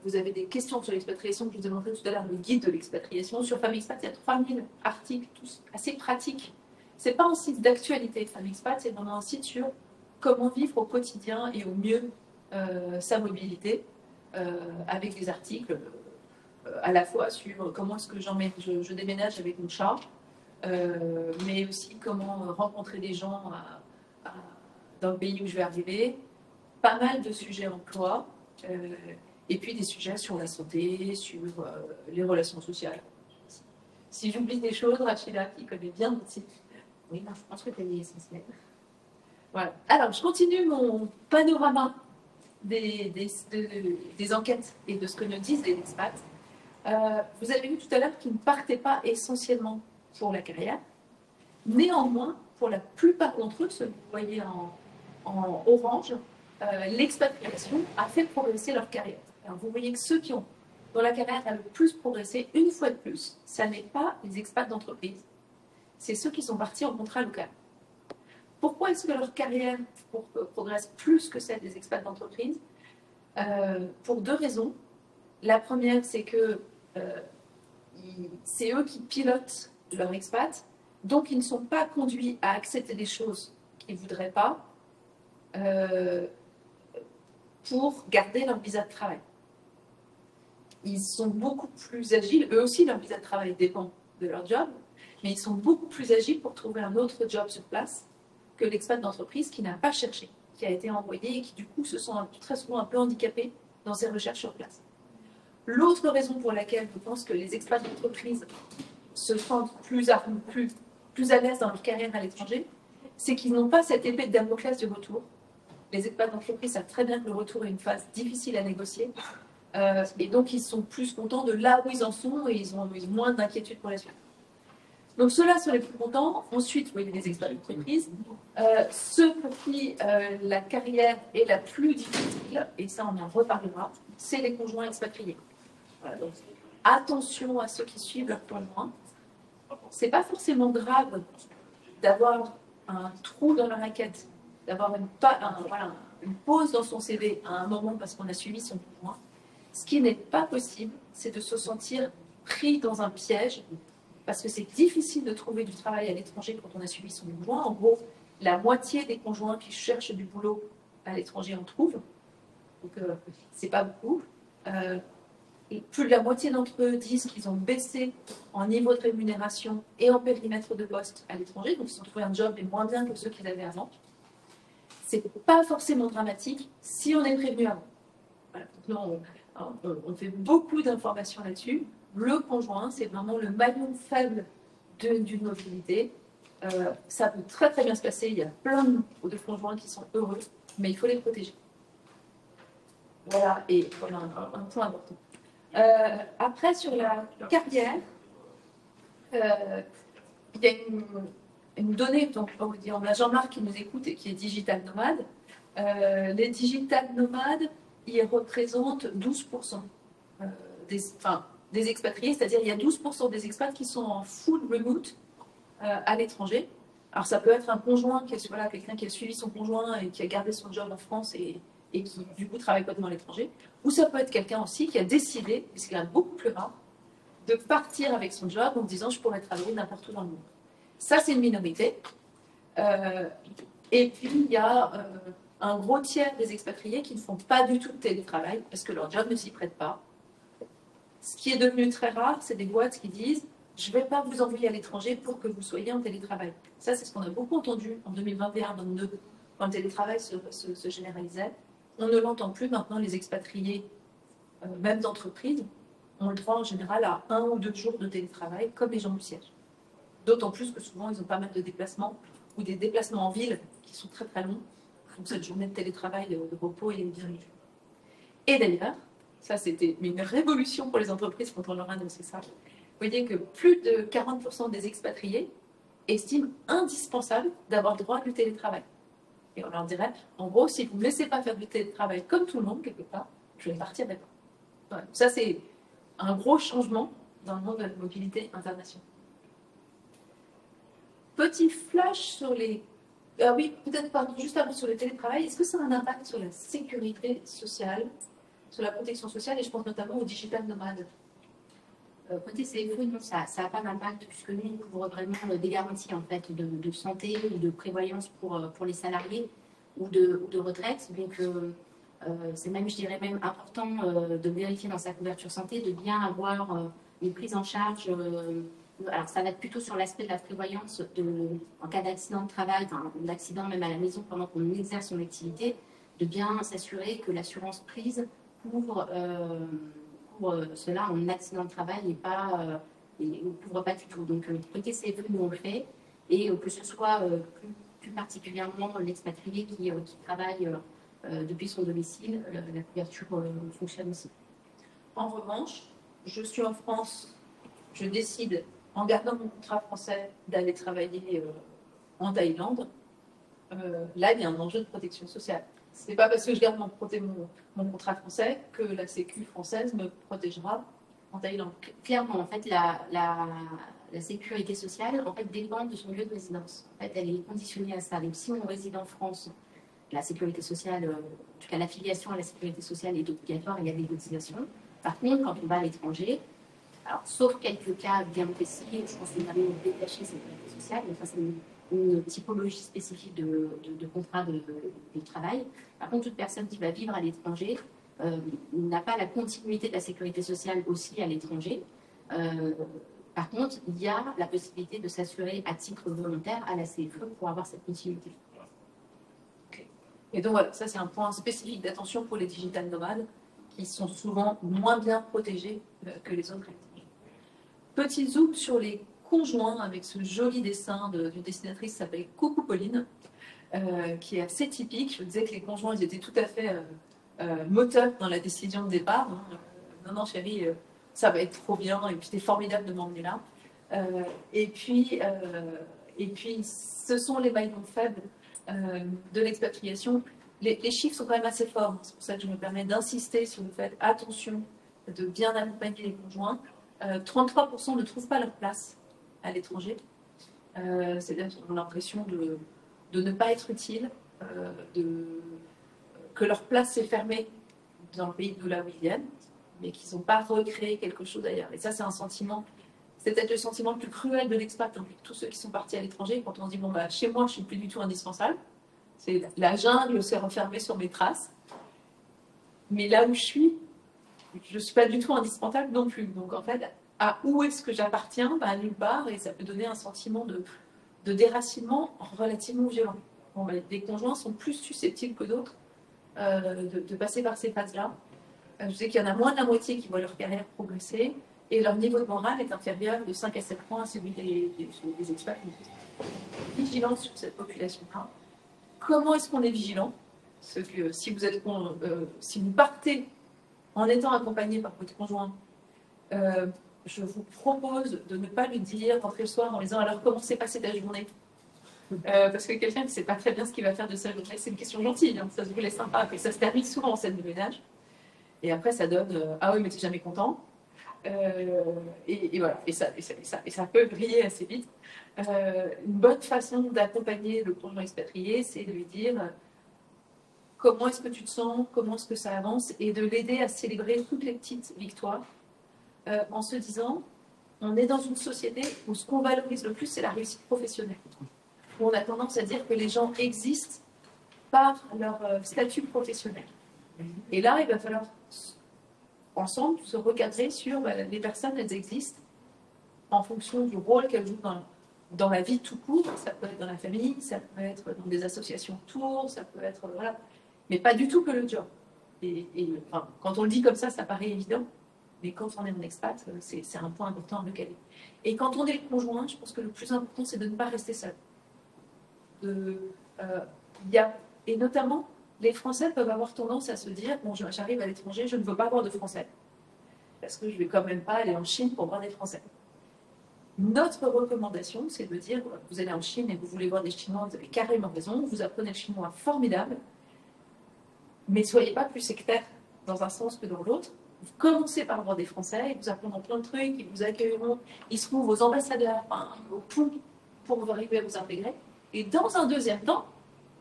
vous avez des questions sur l'expatriation, que je vous ai montré tout à l'heure, le guide de l'expatriation, sur Femmes Expat, il y a 3000 articles, tous assez pratiques. Ce n'est pas un site d'actualité, Femmes Expat, c'est vraiment un site sur comment vivre au quotidien et au mieux sa mobilité, avec des articles à la fois sur comment est-ce que je déménage avec mon chat, mais aussi comment rencontrer des gens dans le pays où je vais arriver, pas mal de sujets emploi, et puis des sujets sur la santé, sur les relations sociales. Si j'oublie des choses, Rachida, qui connaît bien notre site. Oui, je pense que tu as dit l'essentiel. Voilà. Alors, je continue mon panorama des enquêtes et de ce que nous disent les expats. Vous avez vu tout à l'heure qu'ils ne partaient pas essentiellement pour la carrière. Néanmoins, pour la plupart d'entre eux, ceux que vous voyez en orange, l'expatriation a fait progresser leur carrière. Alors, vous voyez que ceux dont la carrière a le plus progressé, une fois de plus, ça n'est pas les expats d'entreprise, c'est ceux qui sont partis en contrat local. Pourquoi est-ce que leur carrière progresse plus que celle des expats d'entreprise? Pour deux raisons. La première, c'est que c'est eux qui pilotent leur expat, donc ils ne sont pas conduits à accepter des choses qu'ils ne voudraient pas pour garder leur visa de travail. Ils sont beaucoup plus agiles, eux aussi leur visa de travail dépend de leur job, mais ils sont beaucoup plus agiles pour trouver un autre job sur place que l'expat d'entreprise qui n'a pas cherché, qui a été envoyé et qui du coup se sent très souvent un peu handicapé dans ses recherches sur place. L'autre raison pour laquelle je pense que les expats d'entreprise se sentent plus à l'aise dans leur carrière à l'étranger, c'est qu'ils n'ont pas cette épée de Damoclès du retour. Les expats d'entreprise savent très bien que le retour est une phase difficile à négocier, et donc ils sont plus contents de là où ils en sont et ils ont moins d'inquiétude pour la suite. Donc ceux-là sont les plus contents. Ensuite, vous voyez les expats d'entreprise. Ceux pour qui la carrière est la plus difficile, et ça on en reparlera, c'est les conjoints expatriés. Voilà, donc, attention à ceux qui suivent leur conjoint. C'est pas forcément grave d'avoir un trou dans leur enquête, d'avoir une pause dans son CV à un moment parce qu'on a suivi son conjoint. Ce qui n'est pas possible, c'est de se sentir pris dans un piège, parce que c'est difficile de trouver du travail à l'étranger quand on a suivi son conjoint. En gros, la moitié des conjoints qui cherchent du boulot à l'étranger en trouvent, donc c'est pas beaucoup. Et plus de la moitié d'entre eux disent qu'ils ont baissé en niveau de rémunération et en périmètre de poste à l'étranger, donc ils ont trouvé un job mais moins bien que ceux qu'ils avaient avant. C'est pas forcément dramatique si on est prévenu avant. Voilà. Donc là, on fait beaucoup d'informations là-dessus. Le conjoint, c'est vraiment le maillon faible d'une mobilité. Ça peut très très bien se passer. Il y a plein de conjoints qui sont heureux, mais il faut les protéger. Voilà, et voilà un point important. Après, sur la carrière, il y a une donnée, donc on a Jean-Marc qui nous écoute et qui est digital nomade. Les digital nomades, ils représentent 12% des expatriés, c'est-à-dire il y a 12% des expats qui sont en full remote à l'étranger. Alors ça peut être un conjoint, voilà, quelqu'un qui a suivi son conjoint et qui a gardé son job en France et qui du coup travaille complètement à l'étranger, ou ça peut être quelqu'un aussi qui a décidé, ce qui est beaucoup plus rare, de partir avec son job en disant je pourrais travailler n'importe où dans le monde. Ça c'est une minorité. Et puis il y a un gros tiers des expatriés qui ne font pas du tout de télétravail parce que leur job ne s'y prête pas. Ce qui est devenu très rare, c'est des boîtes qui disent je ne vais pas vous envoyer à l'étranger pour que vous soyez en télétravail. Ça, c'est ce qu'on a beaucoup entendu en 2021-2022, quand le télétravail se généralisait. On ne l'entend plus maintenant, les expatriés, même d'entreprise, ont le droit en général à 1 ou 2 jours de télétravail, comme les gens du siège. D'autant plus que souvent, ils ont pas mal de déplacements, ou des déplacements en ville qui sont très très longs. Donc cette journée de télétravail, de repos, il est bien réduit. Et d'ailleurs, ça c'était une révolution pour les entreprises quand on leur a annoncé ça. Vous voyez que plus de 40% des expatriés estiment indispensable d'avoir droit à du télétravail. Et on leur dirait, en gros, si vous ne me laissez pas faire du télétravail comme tout le monde, quelque part, je ne partirai pas. Voilà. Ça, c'est un gros changement dans le monde de la mobilité internationale. Petit flash sur les... Ah oui, peut-être pardon, juste avant sur le télétravail. Est-ce que ça a un impact sur la sécurité sociale, sur la protection sociale, et je pense notamment aux digital nomades? Côté CFE, non, ça n'a pas d'impact puisque nous, on couvre vraiment des garanties en fait, de santé ou de prévoyance pour les salariés ou de retraite. Donc, c'est même, je dirais même important de vérifier dans sa couverture santé, de bien avoir une prise en charge. Alors, ça va être plutôt sur l'aspect de la prévoyance en cas d'accident de travail, d'accident même à la maison pendant qu'on exerce son activité, de bien s'assurer que l'assurance prise couvre cela en accident de travail et pas, ne couvre pas du tout. Donc, côté CFE, nous on le fait, et que ce soit plus particulièrement l'expatrié qui travaille depuis son domicile, la couverture fonctionne aussi. En revanche, je suis en France, je décide, en gardant mon contrat français, d'aller travailler en Thaïlande. Là, il y a un enjeu de protection sociale. Ce n'est pas parce que je garde mon contrat français que la Sécu française me protégera en Thaïlande. Clairement, en fait, la sécurité sociale en fait, dépend de son lieu de résidence. En fait, elle est conditionnée à ça. Donc, si on réside en France, la sécurité sociale, en tout cas l'affiliation à la sécurité sociale est obligatoire, il y a des cotisations. Par contre, quand on va à l'étranger, alors, sauf quelques cas bien précis, je pense notamment détacher sécurité sociale, mais ça, c'est une typologie spécifique de contrat de travail. Par contre, toute personne qui va vivre à l'étranger n'a pas la continuité de la sécurité sociale aussi à l'étranger. Par contre, il y a la possibilité de s'assurer à titre volontaire à la CFE pour avoir cette continuité. Okay. Et donc voilà, ça c'est un point spécifique d'attention pour les digital nomades qui sont souvent moins bien protégés que les autres. Petit zoom sur les conjoint avec ce joli dessin d'une dessinatrice qui s'appelle Coucou Pauline, qui est assez typique. Je disais que les conjoints ils étaient tout à fait moteurs dans la décision de départ. Non, non, chérie, ça va être trop bien, et puis c'était formidable de m'emmener là. Et puis, ce sont les maillons faibles de l'expatriation. Les chiffres sont quand même assez forts. C'est pour ça que je me permets d'insister sur le fait, attention, de bien accompagner les conjoints. 33% ne trouvent pas leur place à l'étranger. C'est-à-dire qu'ils ont l'impression de ne pas être utiles, que leur place est fermée dans le pays d'où là où ils viennent, mais qu'ils n'ont pas recréé quelque chose ailleurs. Et ça, c'est un sentiment, c'est peut-être le sentiment le plus cruel de l'expat, hein, tous ceux qui sont partis à l'étranger, quand on se dit, bon, bah, chez moi, je ne suis plus du tout indispensable. C'est la jungle s'est refermée sur mes traces. Mais là où je suis, je ne suis pas du tout indispensable non plus. Donc, en fait, à où est-ce que j'appartiens? À nulle part, et ça peut donner un sentiment de déracinement relativement violent. Bon, les conjoints sont plus susceptibles que d'autres de passer par ces phases-là. Je sais qu'il y en a moins de la moitié qui voient leur carrière progresser, et leur niveau de morale est inférieur de 5 à 7 points à celui des expats. Vigilance sur cette population-là. Comment est-ce qu'on est vigilant? Parce que si vous partez en étant accompagné par votre conjoint, je vous propose de ne pas lui dire, rentrer le soir en lui disant alors comment s'est passée ta journée, parce que quelqu'un qui ne sait pas très bien ce qu'il va faire de sa journée, c'est une question gentille, hein, ça se voulait sympa, et ça se termine souvent en scène de ménage. Et après ça donne ah oui mais tu n'es jamais content. Et voilà, et ça peut briller assez vite. Une bonne façon d'accompagner le conjoint expatrié, c'est de lui dire comment est-ce que tu te sens, comment est-ce que ça avance, et de l'aider à célébrer toutes les petites victoires en se disant, on est dans une société où ce qu'on valorise le plus, c'est la réussite professionnelle. Où on a tendance à dire que les gens existent par leur statut professionnel. Et là, il va falloir ensemble se recadrer sur les personnes, elles existent en fonction du rôle qu'elles jouent dans la vie tout court. Ça peut être dans la famille, ça peut être dans des associations autour, ça peut être voilà, mais pas du tout que le job. Enfin, quand on le dit comme ça paraît évident, mais quand on est en expat, c'est un point important à recaler. Et quand on est le conjoint, je pense que le plus important, c'est de ne pas rester seul. Et notamment, les Français peuvent avoir tendance à se dire, bon, j'arrive à l'étranger, je ne veux pas voir de Français, parce que je ne vais quand même pas aller en Chine pour voir des Français. Notre recommandation, c'est de dire, vous allez en Chine et vous voulez voir des Chinois, vous avez carrément raison, vous apprenez le chinois formidable, mais soyez pas plus sectaire dans un sens que dans l'autre. Vous commencez par voir des Français, ils vous apprendront plein de trucs, ils vous accueilleront, ils seront vos ambassadeurs, au pont pour vous arriver à vous intégrer. Et dans un deuxième temps,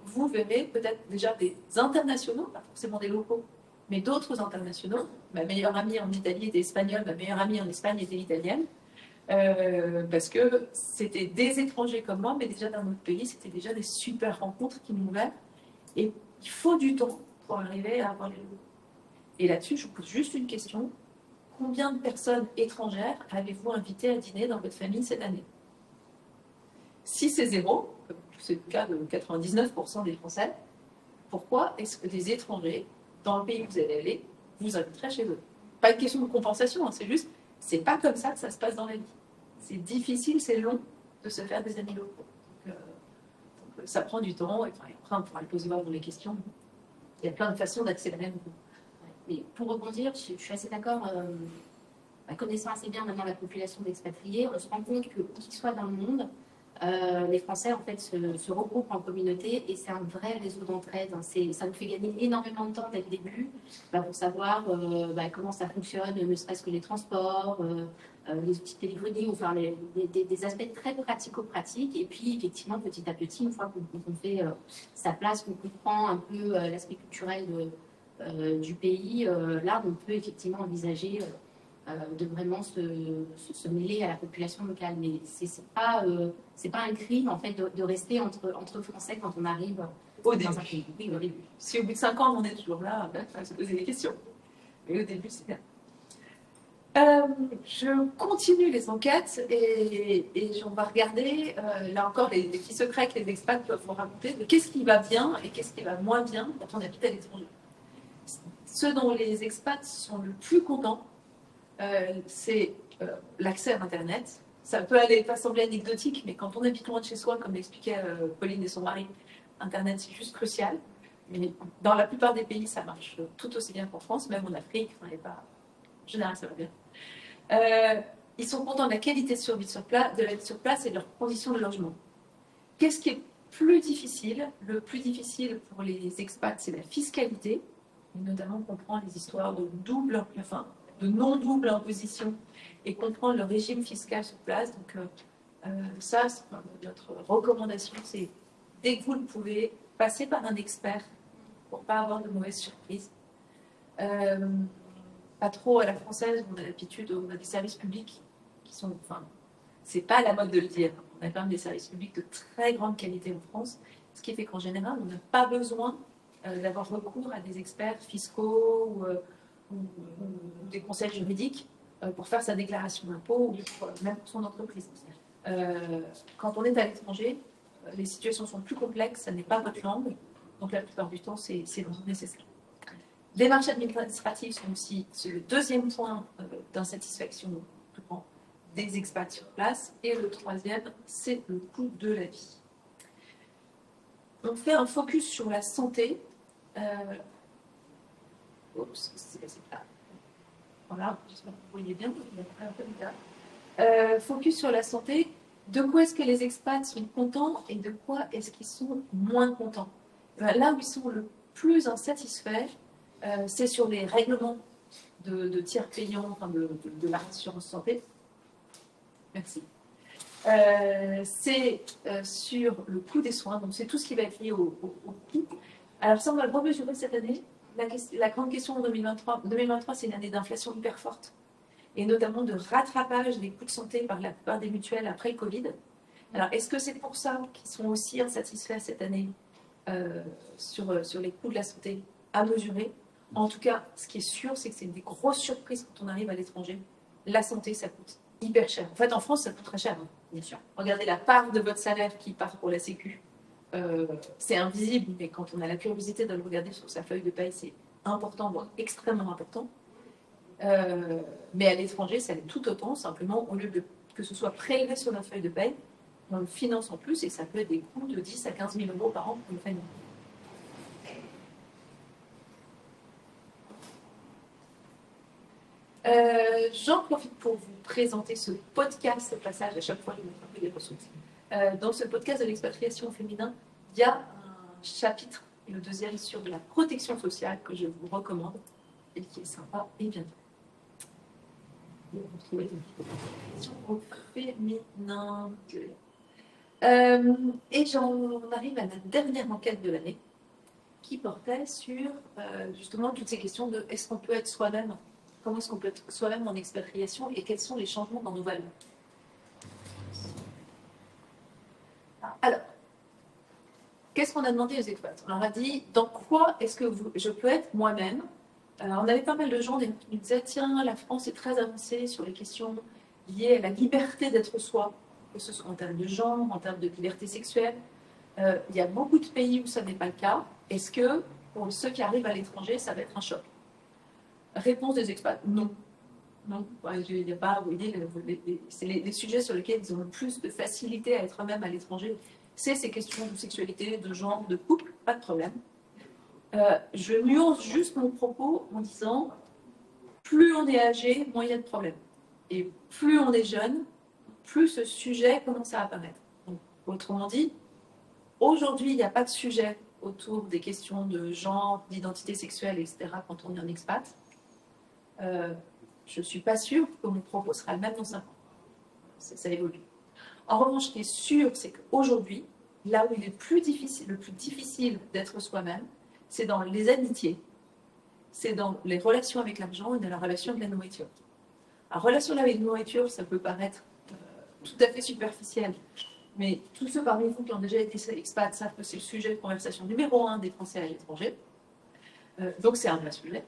vous verrez peut-être déjà des internationaux, pas forcément des locaux, mais d'autres internationaux. Ma meilleure amie en Italie était espagnole, ma meilleure amie en Espagne était italienne, parce que c'était des étrangers comme moi, mais déjà d'un autre pays, c'était déjà des super rencontres qui nous ouvrent. Et il faut du temps pour arriver à avoir les locaux. Et là-dessus, je vous pose juste une question. Combien de personnes étrangères avez-vous invité à dîner dans votre famille cette année? Si c'est zéro, comme c'est le cas de 99% des Français, pourquoi est-ce que des étrangers, dans le pays où vous allez aller, vous inviteraient chez eux? Pas une question de compensation, hein, c'est juste, c'est pas comme ça que ça se passe dans la vie. C'est difficile, c'est long de se faire des amis locaux. Donc, ça prend du temps, et après on pourra le poser dans les questions. Il y a plein de façons d'accélérer. Mais pour rebondir, je suis assez d'accord. Connaissant assez bien maintenant la population d'expatriés, on se rend compte que, où qu'ils soient dans le monde, les Français en fait se regroupent en communauté et c'est un vrai réseau d'entraide. Ça nous fait gagner énormément de temps dès le début pour savoir comment ça fonctionne, ne serait-ce que les transports, les outils de téléphonie, enfin des aspects très pratico-pratiques. Et puis effectivement, petit à petit, une fois qu'on fait sa place, qu'on comprend un peu l'aspect culturel du pays, là on peut effectivement envisager de vraiment se mêler à la population locale. Mais c'est pas un crime en fait de rester entre Français quand on arrive au dans début. un pays. Oui, au début. Si au bout de 5 ans on est toujours là, il faut se poser des questions. Mais au début, c'est bien. Je continue les enquêtes et on va regarder, là encore, les petits secrets que les expats doivent vous raconter de qu'est-ce qui va bien et qu'est-ce qui va moins bien quand on habite à l'étranger. Ceux dont les expats sont le plus contents, c'est l'accès à Internet. Ça peut pas sembler anecdotique, mais quand on habite loin de chez soi, comme l'expliquait Pauline et son mari, Internet c'est juste crucial. Mais dans la plupart des pays, ça marche tout aussi bien qu'en France, même en Afrique. En général, ça va bien. Ils sont contents de la qualité de vie sur place et de leurs conditions de logement. Qu'est-ce qui est plus difficile? Le plus difficile pour les expats, c'est la fiscalité, et notamment comprendre les histoires de non-double imposition et comprendre le régime fiscal sur place. Donc ça, notre recommandation, c'est dès que vous le pouvez, passer par un expert pour ne pas avoir de mauvaises surprises. Pas trop à la française, on a l'habitude, on a des services publics qui sont, c'est pas la mode de le dire, on a quand même des services publics de très grande qualité en France, ce qui fait qu'en général, on n'a pas besoin d'avoir recours à des experts fiscaux ou des conseils juridiques pour faire sa déclaration d'impôt ou même pour son entreprise. Quand on est à l'étranger, les situations sont plus complexes, ça n'est pas votre langue, donc la plupart du temps, c'est vraiment nécessaire. Les démarches administratives sont aussi le deuxième point d'insatisfaction des expats sur place. Et le troisième, c'est le coût de la vie. On fait un focus sur la santé. Voilà, j'espère que vous voyez bien. Focus sur la santé. De quoi est-ce que les expats sont contents et de quoi est-ce qu'ils sont moins contents? Là où ils sont le plus insatisfaits, c'est sur les règlements de tiers payants, enfin de l'assurance santé. Merci. C'est sur le coût des soins, donc c'est tout ce qui va être lié au coût. Alors ça, on va le remesurer cette année. La grande question en 2023, c'est une année d'inflation hyper forte, et notamment de rattrapage des coûts de santé par la plupart des mutuelles après le Covid. Alors, est-ce que c'est pour ça qu'ils sont aussi insatisfaits cette année sur les coûts de la santé à mesurer? En tout cas, ce qui est sûr, c'est que c'est une des grosses surprises quand on arrive à l'étranger. La santé, ça coûte hyper cher. En fait, en France, ça coûte très cher, hein, bien sûr. Regardez la part de votre salaire qui part pour la Sécu. C'est invisible, mais quand on a la curiosité de le regarder sur sa feuille de paye, c'est important, voire extrêmement important. Mais à l'étranger, ça l'est tout autant. Simplement, au lieu que ce soit prélevé sur la feuille de paye, on le finance en plus, et ça peut être des coûts de 10 à 15 000 euros par an pour une famille. J'en profite pour vous présenter ce podcast, ce passage, à chaque fois je vous montre un peu des ressources. Dans ce podcast de l'expatriation au féminin, il y a un chapitre, le deuxième, sur de la protection sociale que je vous recommande et qui est sympa et bien fait. Vous retrouvez la protection au féminin. Et j'en arrive à la dernière enquête de l'année qui portait sur justement toutes ces questions de est-ce qu'on peut être soi-même, comment est-ce qu'on peut être soi-même en expatriation et quels sont les changements dans nos valeurs. Alors, qu'est-ce qu'on a demandé aux expats? On leur a dit dans quoi est-ce que je peux être moi-même. On avait pas mal de gens qui nous disaient tiens, la France est très avancée sur les questions liées à la liberté d'être soi, que ce soit en termes de genre, en termes de liberté sexuelle. Il y a beaucoup de pays où ça n'est pas le cas. Est-ce que, pour ceux qui arrivent à l'étranger, ça va être un choc? Réponse des expats, non. Non, il n'y a pas, vous voyez, c'est les sujets sur lesquels ils ont le plus de facilité à être eux-mêmes à l'étranger. C'est ces questions de sexualité, de genre, de couple, pas de problème. Je nuance juste mon propos en disant, plus on est âgé, moins il y a de problèmes. Et plus on est jeune, plus ce sujet commence à apparaître. Donc, autrement dit, aujourd'hui, il n'y a pas de sujet autour des questions de genre, d'identité sexuelle, etc. quand on est en expat. Je ne suis pas sûre que mon propos sera le même dans 5 ans. Ça évolue. En revanche, ce qui est sûr, c'est qu'aujourd'hui, là où il est le plus difficile d'être soi-même, c'est dans les amitiés, c'est dans les relations avec l'argent et dans la relation avec la nourriture. La relation avec la nourriture, ça peut paraître tout à fait superficiel, mais tous ceux parmi vous qui ont déjà été expats savent que c'est le sujet de conversation numéro 1 des Français à l'étranger. Donc c'est un vrai sujet.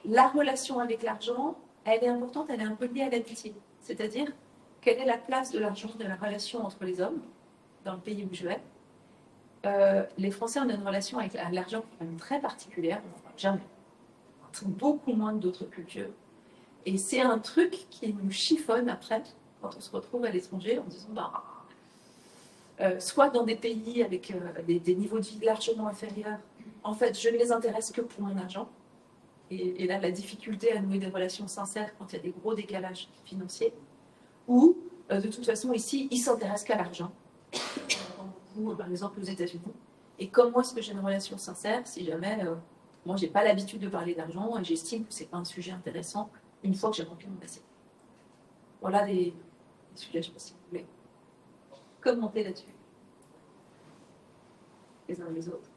La relation avec l'argent, elle est importante, elle est un peu liée à l'amitié. C'est-à-dire, quelle est la place de l'argent dans la relation entre les hommes, dans le pays où je vais. Les Français ont une relation avec l'argent quand même très particulière, jamais. Beaucoup moins que d'autres cultures. Et c'est un truc qui nous chiffonne après, quand on se retrouve à l'étranger, en disant, soit dans des pays avec des niveaux de vie largement inférieurs, en fait, je ne les intéresse que pour mon argent. Et là, la difficulté à nouer des relations sincères quand il y a des gros décalages financiers. Ou, de toute façon, ici, ils ne s'intéressent qu'à l'argent. Ou, par exemple, aux États-Unis. Et comment est-ce que j'ai une relation sincère si jamais moi, je n'ai pas l'habitude de parler d'argent et j'estime que ce n'est pas un sujet intéressant une fois que j'ai rempli mon assiette. Voilà des sujets, je ne sais pas si vous voulez commenter là-dessus. Les uns et les autres.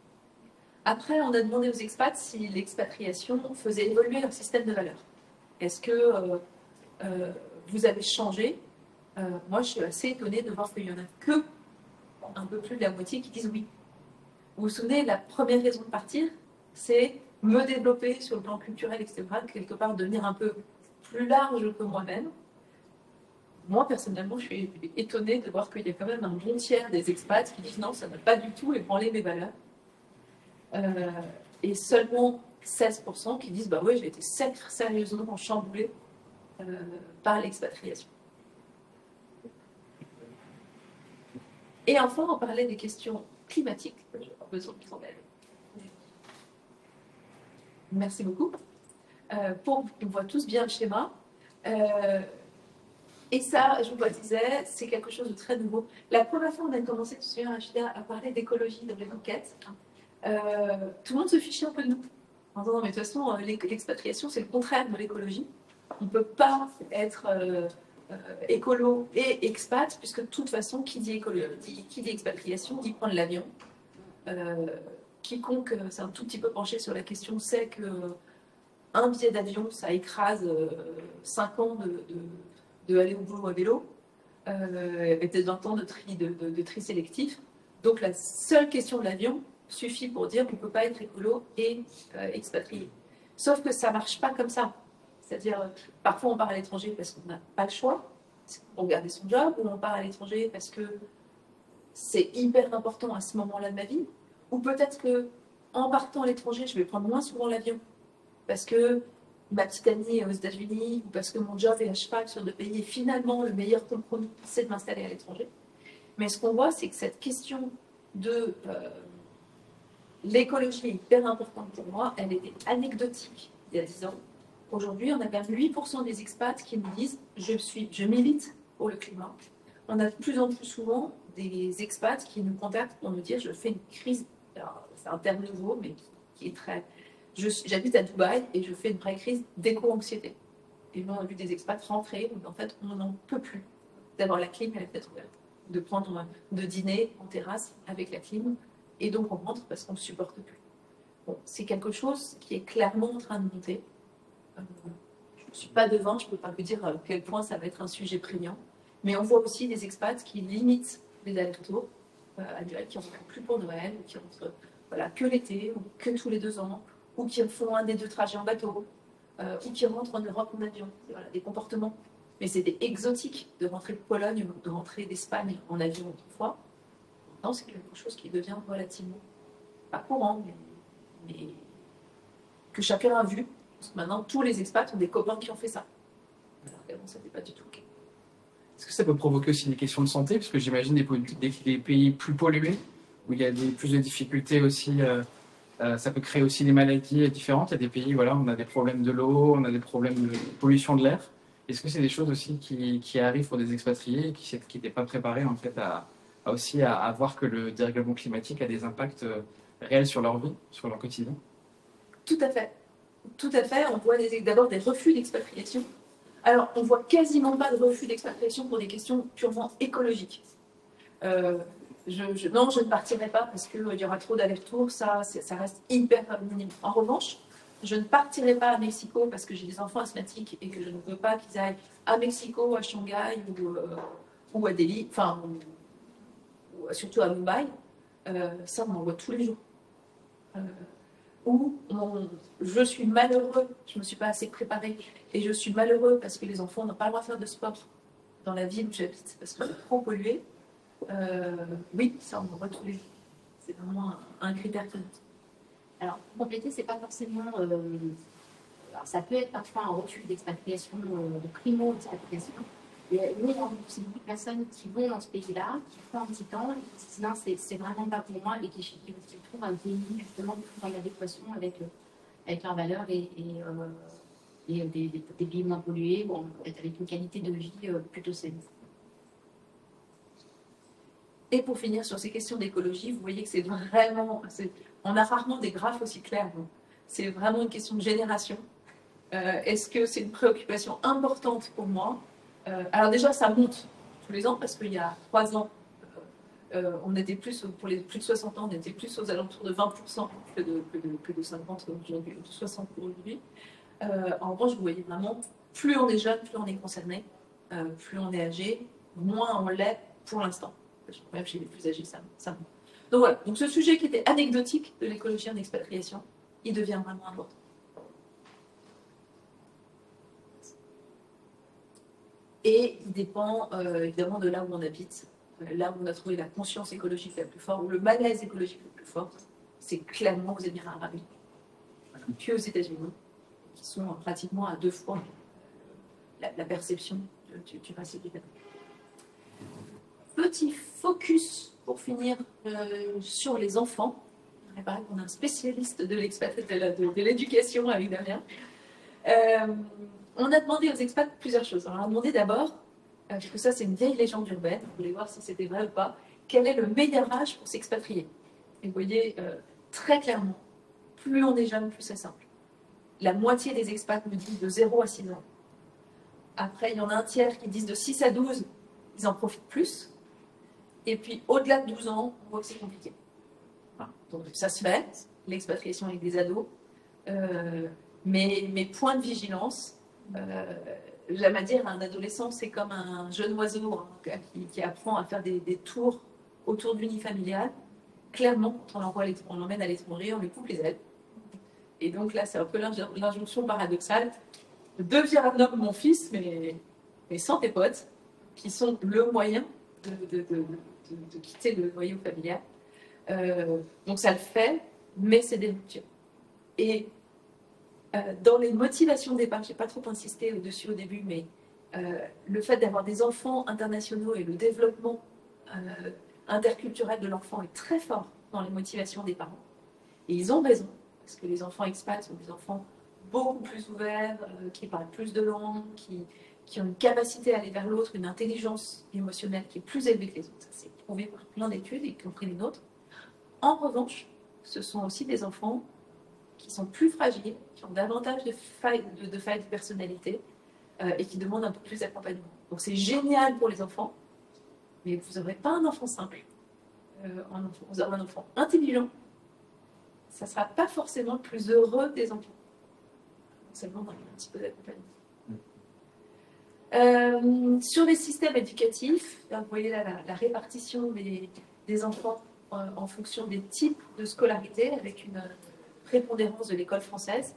Après, on a demandé aux expats si l'expatriation faisait évoluer leur système de valeurs. Est-ce que vous avez changé? Moi, je suis assez étonnée de voir qu'il n'y en a que un peu plus de la moitié qui disent oui. Vous vous souvenez, la première raison de partir, c'est me développer sur le plan culturel, etc., quelque part devenir un peu plus large que moi-même. Moi, personnellement, je suis étonnée de voir qu'il y a quand même un bon tiers des expats qui disent non, ça n'a pas du tout ébranlé mes valeurs. Et seulement 16% qui disent bah oui, j'ai été sérieusement chamboulée par l'expatriation. Et enfin, on parlait des questions climatiques. J'ai pas besoin de s'en mêler. Merci beaucoup. On voit tous bien le schéma. Et ça, je vous le disais, c'est quelque chose de très nouveau. La première fois, on a commencé, à parler d'écologie dans les enquêtes. Tout le monde se fichait un peu de nous. en disant, mais de toute façon, l'expatriation, c'est le contraire de l'écologie. On ne peut pas être écolo et expat, puisque de toute façon, qui dit expatriation, dit prendre l'avion. Quiconque s'est un tout petit peu penché sur la question sait qu'un billet d'avion, ça écrase 5 ans de aller au boulot à vélo, et peut-être 20 ans de tri sélectif. Donc la seule question de l'avion suffit pour dire qu'on ne peut pas être écolo et expatrié. Sauf que ça ne marche pas comme ça. C'est-à-dire, parfois on part à l'étranger parce qu'on n'a pas le choix pour garder son job, ou on part à l'étranger parce que c'est hyper important à ce moment-là de ma vie, ou peut-être qu'en partant à l'étranger, je vais prendre moins souvent l'avion parce que ma petite amie est aux États-Unis, ou parce que mon job est à cheval sur 2 pays, et finalement le meilleur compromis, c'est de m'installer à l'étranger. Mais ce qu'on voit, c'est que cette question de l'écologie est hyper importante pour moi. Elle était anecdotique il y a 10 ans. Aujourd'hui, on a quand même 8% des expats qui nous disent je milite pour le climat. On a de plus en plus souvent des expats qui nous contactent pour nous dire je fais une crise. C'est un terme nouveau, mais qui est très. J'habite à Dubaï et je fais une vraie crise d'éco-anxiété. Et nous, on a vu des expats rentrer où en fait on n'en peut plus d'avoir la clim à la fenêtre ouverte, de dîner en terrasse avec la clim, et donc on rentre parce qu'on ne supporte plus. Bon, c'est quelque chose qui est clairement en train de monter. Je ne suis pas devant, je ne peux pas vous dire à quel point ça va être un sujet prégnant, mais on voit aussi des expats qui limitent les allers-retours annuels, qui ne rentrent plus pour Noël, ou qui rentrent que l'été, ou que tous les 2 ans, ou qui font un des 2 trajets en bateau, ou qui rentrent en Europe en avion. Voilà, des comportements. Mais c'était exotique de rentrer de Pologne ou de rentrer d'Espagne en avion autrefois. Maintenant, c'est quelque chose qui devient relativement, pas courant, mais que chacun a vu. Parce que maintenant, tous les expats ont des copains qui ont fait ça. Alors qu'avant, ça n'était pas du tout le cas. Est-ce que ça peut provoquer aussi des questions de santé? Parce que j'imagine des pays plus pollués, où il y a plus de difficultés aussi. Ça peut créer aussi des maladies différentes. Il y a des pays, voilà, on a des problèmes de l'eau, on a des problèmes de pollution de l'air. Est-ce que c'est des choses aussi qui arrivent pour des expatriés et qui n'étaient pas préparés en fait à voir que le dérèglement climatique a des impacts réels sur leur vie, sur leur quotidien? Tout à fait. Tout à fait. On voit d'abord des refus d'expatriation. Alors, on voit quasiment pas de refus d'expatriation pour des questions purement écologiques. Non, je ne partirai pas parce qu'il y aura trop d'allers-retours, ça reste hyper minime. En revanche, je ne partirai pas à Mexico parce que j'ai des enfants asthmatiques et que je ne veux pas qu'ils aillent à Mexico, à Shanghai ou à Delhi, enfin, surtout à Mumbai. Ça, on en voit tous les jours. Je suis malheureux, je ne me suis pas assez préparée, et je suis malheureux parce que les enfants n'ont pas le droit de faire de sport dans la ville où j'habite parce que c'est trop pollué. Oui, ça on en voit tous les jours. C'est vraiment un critère qui compte. Alors, pour compléter, c'est pas forcément. Alors, ça peut être parfois un refus d'expatriation, de primo-expatriation. Mais c'est beaucoup de personnes qui vont dans ce pays-là, qui font un petit temps, et qui disent non, c'est vraiment pas pour moi, et qui trouvent un pays justement en adéquation avec leurs valeurs et des pays moins pollués, bon, avec une qualité de vie plutôt saine. Et pour finir sur ces questions d'écologie, vous voyez que c'est vraiment. On a rarement des graphes aussi clairs. C'est vraiment une question de génération. Est-ce que c'est une préoccupation importante pour moi? Alors déjà, ça monte tous les ans parce qu'il y a 3 ans, on était plus, pour les plus de 60 ans, on était plus aux alentours de 20% que de 50 aujourd'hui, de 60 aujourd'hui. En revanche, vous voyez vraiment, plus on est jeune, plus on est concerné, plus on est âgé, moins on l'est pour l'instant. Même chez les plus âgés, ça monte. Donc voilà, donc ce sujet qui était anecdotique de l'écologie en expatriation, il devient vraiment important. Et il dépend évidemment de là où on habite, là où on a trouvé la conscience écologique la plus forte, ou le malaise écologique le plus fort, c'est clairement aux Émirats arabes unis, puis aux États-Unis, qui sont pratiquement à 2 fois la perception du racisme. Petit focus pour finir sur les enfants. Il paraît qu'on a un spécialiste de l'éducation avec Damien. On a demandé aux expats plusieurs choses. Alors, on a demandé d'abord, parce que ça c'est une vieille légende urbaine, on voulait voir si c'était vrai ou pas, quel est le meilleur âge pour s'expatrier. Et vous voyez très clairement, plus on est jeune, plus c'est simple. la moitié des expats me disent de 0 à 6 ans. Après, il y en a un tiers qui disent de 6 à 12, ils en profitent plus. Et puis, au-delà de 12 ans, on voit que c'est compliqué. Voilà. Donc, ça se fait, l'expatriation avec des ados. Mais point de vigilance, j'aime à dire, un adolescent, c'est comme un jeune oiseau hein, qui apprend à faire des tours autour du nid familial. Clairement, quand on l'emmène à l'étranger, on lui coupe les ailes. Et donc là, c'est un peu l'injonction paradoxale. Deviens un homme, mon fils, mais sans tes potes, qui sont le moyen de quitter le noyau familial. Donc ça le fait, mais c'est des ruptures. Et dans les motivations de départ, je n'ai pas trop insisté au-dessus au début, mais le fait d'avoir des enfants internationaux et le développement interculturel de l'enfant est très fort dans les motivations des parents. Et ils ont raison, parce que les enfants expats sont des enfants beaucoup plus ouverts, qui parlent plus de langues, qui ont une capacité à aller vers l'autre, une intelligence émotionnelle qui est plus élevée que les autres. Ça, c'est prouvé par plein d'études, y compris les nôtres. En revanche, ce sont aussi des enfants qui sont plus fragiles, qui ont davantage de failles de personnalité et qui demandent un peu plus d'accompagnement. Donc c'est génial pour les enfants, mais vous n'aurez pas un enfant simple. Vous aurez un enfant intelligent. Ça ne sera pas forcément le plus heureux des enfants. Ça demande un petit peu d'accompagnement. Sur les systèmes éducatifs, vous voyez là la répartition des enfants en fonction des types de scolarité, avec une prépondérance de l'école française.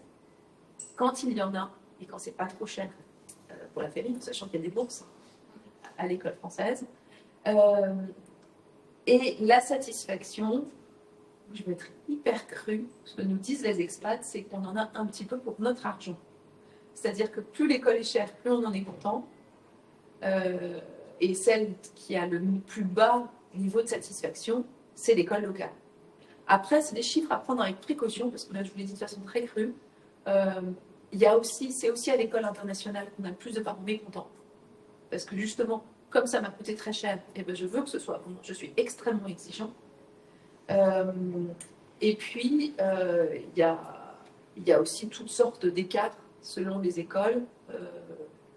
Quand il y en a, et quand c'est pas trop cher pour la famille, sachant qu'il y a des bourses à l'école française, et la satisfaction, je vais être hyper crue, ce que nous disent les expats, c'est qu'on en a un petit peu pour notre argent. C'est-à-dire que plus l'école est chère, plus on en est content. Et celle qui a le plus bas niveau de satisfaction, c'est l'école locale. Après, c'est des chiffres à prendre avec précaution, parce que là, je vous l'ai dit de façon très crue. C'est aussi à l'école internationale qu'on a le plus de parents mécontents. Parce que justement, comme ça m'a coûté très cher, et ben je veux que ce soit bon. Je suis extrêmement exigeant. Et puis, il y a aussi toutes sortes d'écarts selon les écoles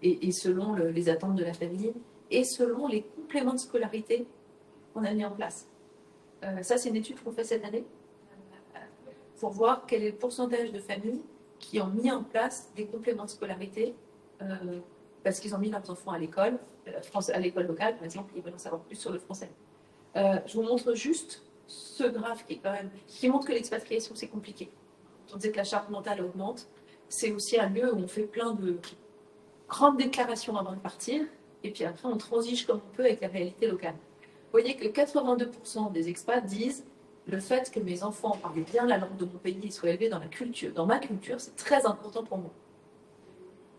et selon les attentes de la famille et selon les compléments de scolarité qu'on a mis en place. Ça, c'est une étude qu'on fait cette année pour voir quel est le pourcentage de familles qui ont mis en place des compléments de scolarité parce qu'ils ont mis leurs enfants à l'école locale, par exemple, ils veulent en savoir plus sur le français. Je vous montre juste ce graphe qui montre que l'expatriation, c'est compliqué. On disait que la charge mentale augmente. C'est aussi un lieu où on fait plein de grandes déclarations avant de partir, et puis après, on transige comme on peut avec la réalité locale. Vous voyez que 82% des expats disent le fait que mes enfants parlent bien la langue de mon pays et soient élevés dans ma culture, c'est très important pour moi.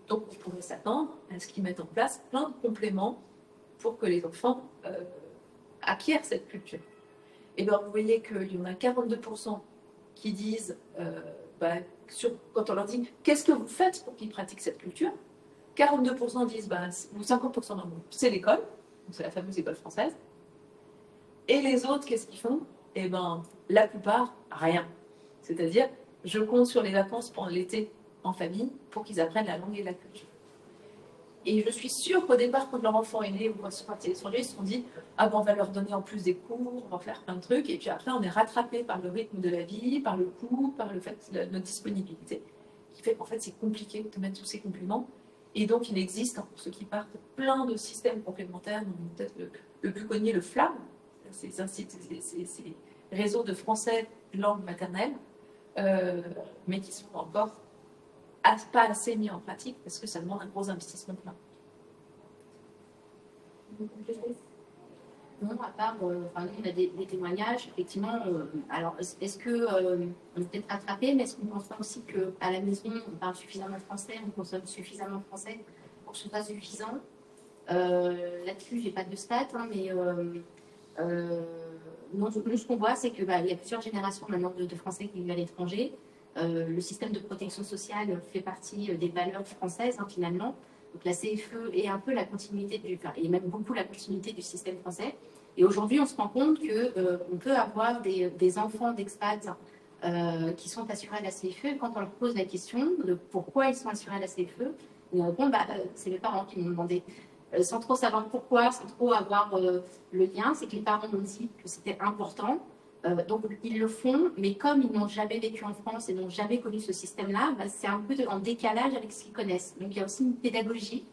Donc, on pourrait s'attendre à ce qu'ils mettent en place plein de compléments pour que les enfants acquièrent cette culture. Et bien, vous voyez qu'il y en a 42% qui disent, quand on leur dit « Qu'est-ce que vous faites pour qu'ils pratiquent cette culture ?» 42% disent, ou 50% non, c'est l'école, c'est la fameuse école française. Et les autres, qu'est-ce qu'ils font? Eh bien, la plupart, rien. C'est-à-dire, je compte sur les vacances pendant l'été en famille pour qu'ils apprennent la langue et la culture. Et je suis sûre qu'au départ, quand leur enfant est né ou sont partis à l'étranger, ils se sont dit « Ah ben, on va leur donner en plus des cours, on va faire plein de trucs. » Et puis après, on est rattrapé par le rythme de la vie, par le coût, par le fait de notre disponibilité, qui fait qu'en fait, c'est compliqué de mettre tous ces compléments. Et donc, il existe, pour ceux qui partent, plein de systèmes complémentaires, peut-être le plus connu, le FLAM, ces réseaux de français langue maternelle, mais qui sont encore pas assez mis en pratique parce que ça demande un gros investissement plein. Non, à part, nous, on a des témoignages, effectivement. Alors, est-ce qu'on est peut-être rattrapé, mais est-ce qu'on pense pas aussi qu'à la maison, on parle suffisamment français, on consomme suffisamment français pour que ce soit suffisant? Là-dessus, j'ai pas de stats, mais nous, ce qu'on voit, c'est qu'il y a plusieurs générations maintenant de Français qui vivent à l'étranger. Le système de protection sociale fait partie des valeurs françaises, finalement. Donc la CFE est un peu la continuité et même beaucoup la continuité du système français. Et aujourd'hui, on se rend compte qu'on peut avoir des enfants d'expats qui sont assurés à la CFE. Et quand on leur pose la question de pourquoi ils sont assurés à la CFE, ils nous répondent c'est mes parents qui m'ont demandé. Sans trop savoir pourquoi, sans trop avoir le lien, c'est que les parents m'ont dit que c'était important. Donc ils le font, mais comme ils n'ont jamais vécu en France et n'ont jamais connu ce système-là, c'est un peu en décalage avec ce qu'ils connaissent. Donc il y a aussi une pédagogie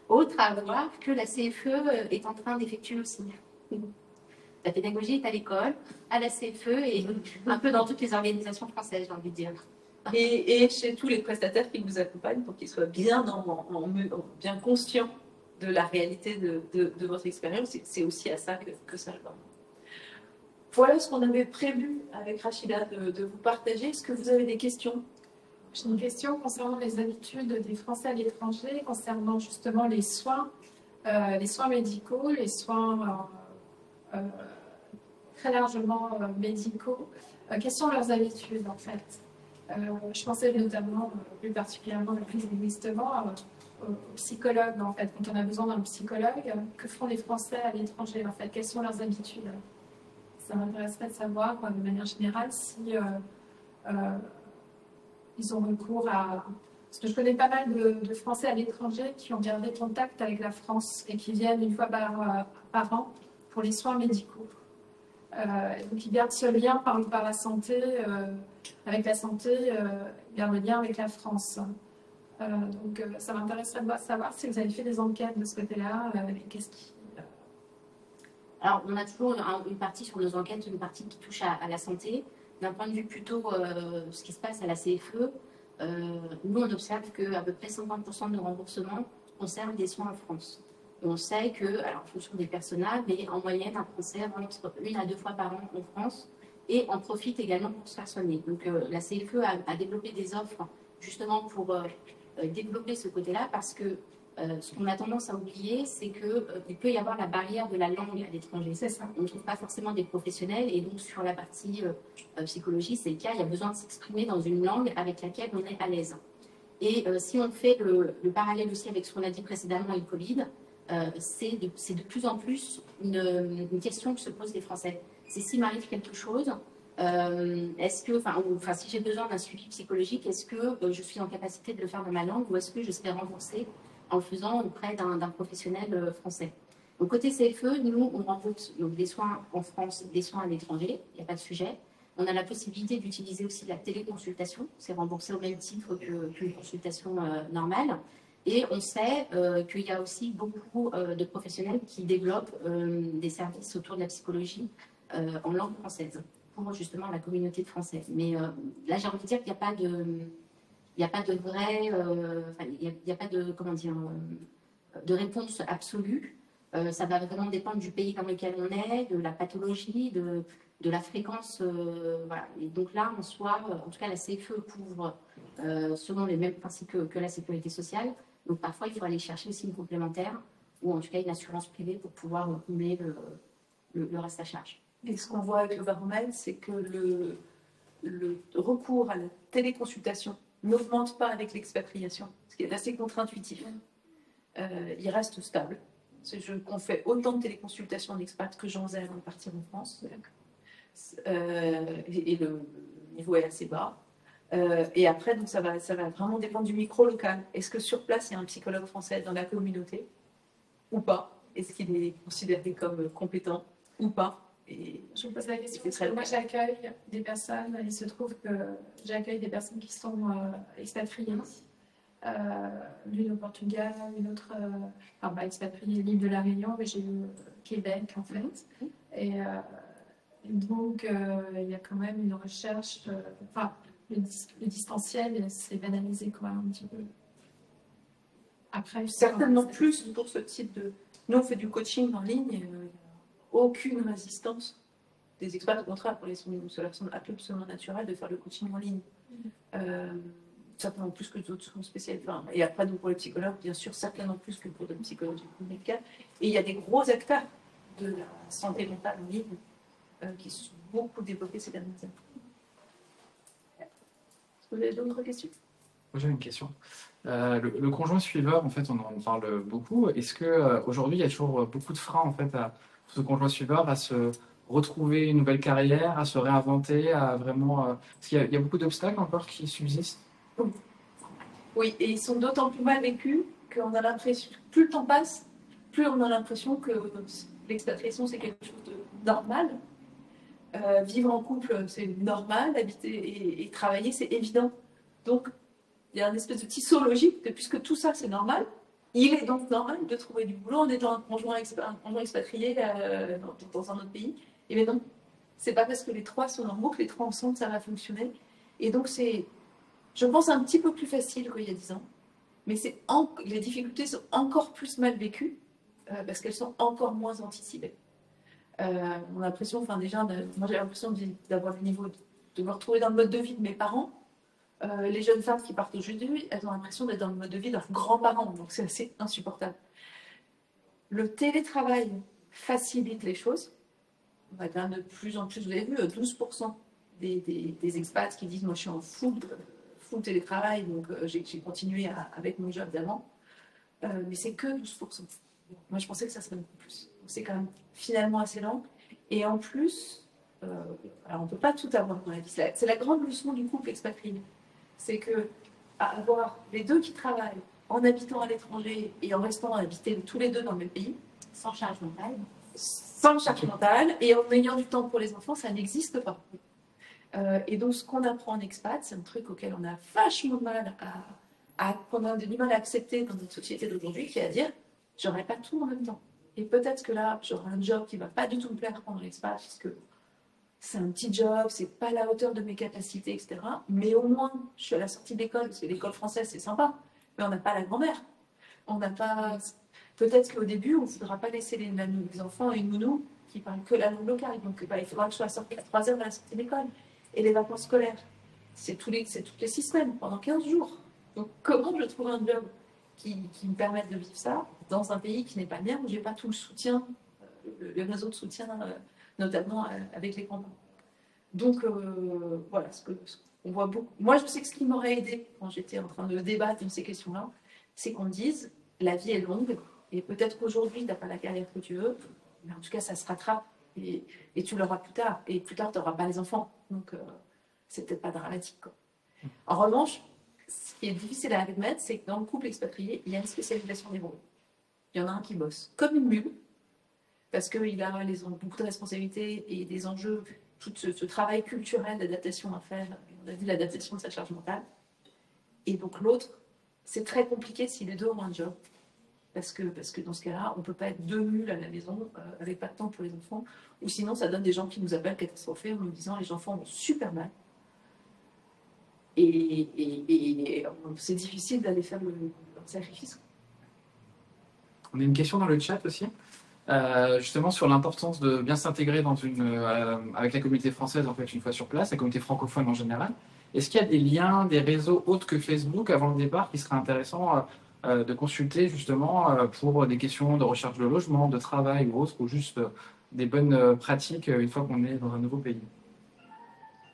autre à avoir que la CFE est en train d'effectuer aussi. La pédagogie est à l'école, à la CFE et un peu dans toutes les organisations françaises, j'ai envie de dire. Et chez tous les prestataires qui vous accompagnent pour qu'ils soient bien, bien conscients de la réalité de votre expérience, c'est aussi à ça que ça va. Voilà ce qu'on avait prévu avec Rachida de vous partager. Est-ce que vous avez des questions? J'ai une question concernant les habitudes des Français à l'étranger, concernant justement les soins médicaux, les soins très largement médicaux. Quelles sont leurs habitudes en fait? Je pensais notamment, plus particulièrement le plus linguistement, aux psychologues en fait. Quand on a besoin d'un psychologue, que font les Français à l'étranger en fait? Quelles sont leurs habitudes? Ça m'intéresserait de savoir de manière générale si ils ont recours à... Parce que je connais pas mal de Français à l'étranger qui ont gardé contact avec la France et qui viennent une fois par an pour les soins médicaux. Donc ils gardent ce lien par la santé, avec la santé, ils gardent le lien avec la France. Donc ça m'intéresserait de savoir si vous avez fait des enquêtes de ce côté-là, qu'est-ce qui... Alors, on a toujours une partie sur nos enquêtes, une partie qui touche à la santé. D'un point de vue plutôt ce qui se passe à la CFE, nous, on observe qu'à peu près 50% de nos remboursements concernent des soins en France. Et on sait que, alors en fonction des personnages, mais en moyenne, un Français rentre 1 à 2 fois par an en France et en profite également pour se faire soigner. Donc, la CFE a développé des offres justement pour développer ce côté-là parce que ce qu'on a tendance à oublier, c'est qu'il peut y avoir la barrière de la langue à l'étranger. C'est ça. On ne trouve pas forcément des professionnels et donc sur la partie psychologie, c'est le cas, il y a besoin de s'exprimer dans une langue avec laquelle on est à l'aise. Et si on fait le parallèle aussi avec ce qu'on a dit précédemment et le Covid, c'est de plus en plus une question que se posent les Français. C'est s'il m'arrive quelque chose, est-ce que, si j'ai besoin d'un suivi psychologique, est-ce que je suis en capacité de le faire dans ma langue ou est-ce que je serai remboursée en le faisant auprès d'un professionnel français. Donc, côté CFE, nous, on rembourse donc, des soins en France, des soins à l'étranger, il n'y a pas de sujet. On a la possibilité d'utiliser aussi la téléconsultation, c'est remboursé au même titre qu'une consultation normale. Et on sait qu'il y a aussi beaucoup de professionnels qui développent des services autour de la psychologie en langue française, pour justement la communauté de Français. Mais là, j'ai envie de dire qu'il n'y a pas de... Il n'y a pas de vrai, il n'y a pas de, comment dire, de réponse absolue. Ça va vraiment dépendre du pays dans lequel on est, de la pathologie, de la fréquence. Voilà. Et donc là, en soi, en tout cas, la CFE couvre selon les mêmes principes que la sécurité sociale. Donc parfois, il faut aller chercher aussi une complémentaire ou en tout cas une assurance privée pour pouvoir combler le reste à charge. Et ce qu'on voit avec le baromètre, c'est que le recours à la téléconsultation n'augmente pas avec l'expatriation, ce qui est assez contre-intuitif. Il reste stable. On fait autant de téléconsultations en expat que j'en faisais avant de partir en France. Et le niveau est assez bas. Et après, donc, ça va vraiment dépendre du micro-local. Est-ce que sur place, il y a un psychologue français dans la communauté ou pas? Est-ce qu'il est considéré comme compétent ou pas? Et je vous pose la question parce que moi j'accueille des personnes, il se trouve que j'accueille des personnes qui sont expatriées, l'une au Portugal, une autre, expatriée l'île de la Réunion, mais j'ai eu Québec en fait. Et donc il y a quand même une recherche, le distanciel c'est banalisé quand même un petit peu. Après, certainement plus pour ce type de... Nous on fait du coaching en ligne. Aucune résistance des experts, au contraire, pour cela semble absolument naturel de faire le coaching en ligne. Certainement plus que d'autres sont spécialisés. Et après, donc, pour les psychologues, bien sûr, certainement plus que pour les psychologues médicales. Et il y a des gros acteurs de la santé mentale en ligne qui sont beaucoup développés ces dernières années. Est-ce que vous avez d'autres questions? Moi, j'ai une question. Le conjoint suiveur, en fait, on en parle beaucoup. Est-ce qu'aujourd'hui, il y a toujours beaucoup de freins, en fait, à ce conjoint suiveur à se retrouver une nouvelle carrière, à se réinventer, à vraiment... Parce qu'il y a beaucoup d'obstacles encore qui subsistent. Oui, et ils sont d'autant plus mal vécus qu'on a l'impression, plus le temps passe, plus on a l'impression que l'expatriation, c'est quelque chose de normal. Vivre en couple, c'est normal. Habiter et travailler, c'est évident. Donc, il y a une espèce de tissot logique que puisque tout ça, c'est normal, il est donc normal de trouver du boulot en étant un conjoint expatrié dans un autre pays. Et bien non, c'est pas parce que les trois sont normaux que les trois ensemble, ça va fonctionner. Et donc, c'est, je pense, un petit peu plus facile qu'il y a 10 ans. Mais les difficultés sont encore plus mal vécues parce qu'elles sont encore moins anticipées. On a l'impression, enfin déjà, moi j'ai l'impression d'avoir le niveau, de me retrouver dans le mode de vie de mes parents. Les jeunes femmes qui partent aujourd'hui, elles ont l'impression d'être dans le mode de vie de leurs grands-parents, donc c'est assez insupportable. Le télétravail facilite les choses. On a quand même de plus en plus, vous avez vu, 12% des expats qui disent moi je suis en full télétravail, donc j'ai continué avec mon job d'avant, mais c'est que 12%. Moi je pensais que ça serait beaucoup plus. C'est quand même finalement assez lent. Et en plus, alors on ne peut pas tout avoir dans la vie. C'est la grande leçon du couple expatrié. C'est que avoir les deux qui travaillent en habitant à l'étranger et en restant habités tous les deux dans le même pays, Sans charge mentale. sans charge mentale et en ayant du temps pour les enfants, ça n'existe pas. Et donc ce qu'on apprend en expat, c'est un truc auquel on a vachement de mal qu'on a du mal à accepter dans notre société d'aujourd'hui, qui est à dire j'aurai pas tout en même temps. Et peut-être que là, j'aurai un job qui ne va pas du tout me plaire pendant l'expat, parce que c'est un petit job, c'est pas à la hauteur de mes capacités, etc. Mais au moins, je suis à la sortie de l'école, parce que l'école française, c'est sympa, mais on n'a pas la grand-mère. On n'a pas... Peut-être qu'au début, on ne voudra pas laisser les enfants et une nounou qui parlent que la langue locale. Donc, il faudra que je sois sortie à 3 heures de la sortie de l'école. Et les vacances scolaires, c'est toutes les 6 semaines, pendant 15 jours. Donc, comment je trouve un job qui me permettent de vivre ça dans un pays qui n'est pas le mien, où je n'ai pas tout le soutien, le réseau de soutien, notamment avec les grands-parents. Donc, voilà, on voit beaucoup. Moi, je sais que ce qui m'aurait aidé quand j'étais en train de débattre de ces questions-là, c'est qu'on dise la vie est longue, et peut-être qu'aujourd'hui, tu n'as pas la carrière que tu veux, mais en tout cas, ça se rattrape, et tu l'auras plus tard. Et plus tard, tu n'auras pas les enfants. Donc, c'est peut-être pas dramatique, quoi. En revanche, ce qui est difficile à admettre, c'est que dans le couple expatrié, il y a une spécialisation des bons. Il y en a un qui bosse comme une mule, parce qu'il a beaucoup de responsabilités et des enjeux, tout ce travail culturel d'adaptation à faire. On a vu l'adaptation de sa charge mentale. Et donc l'autre, c'est très compliqué si les deux ont un job. Parce que dans ce cas-là, on ne peut pas être deux mules à la maison avec pas de temps pour les enfants. Ou sinon, ça donne des gens qui nous appellent catastrophés en nous disant les enfants vont super mal. Et c'est difficile d'aller faire le sacrifice. On a une question dans le chat aussi, justement sur l'importance de bien s'intégrer avec la communauté française en fait une fois sur place, la communauté francophone en général. Est-ce qu'il y a des liens, des réseaux autres que Facebook avant le départ qui seraient intéressants de consulter justement pour des questions de recherche de logement, de travail ou autre, ou juste des bonnes pratiques une fois qu'on est dans un nouveau pays?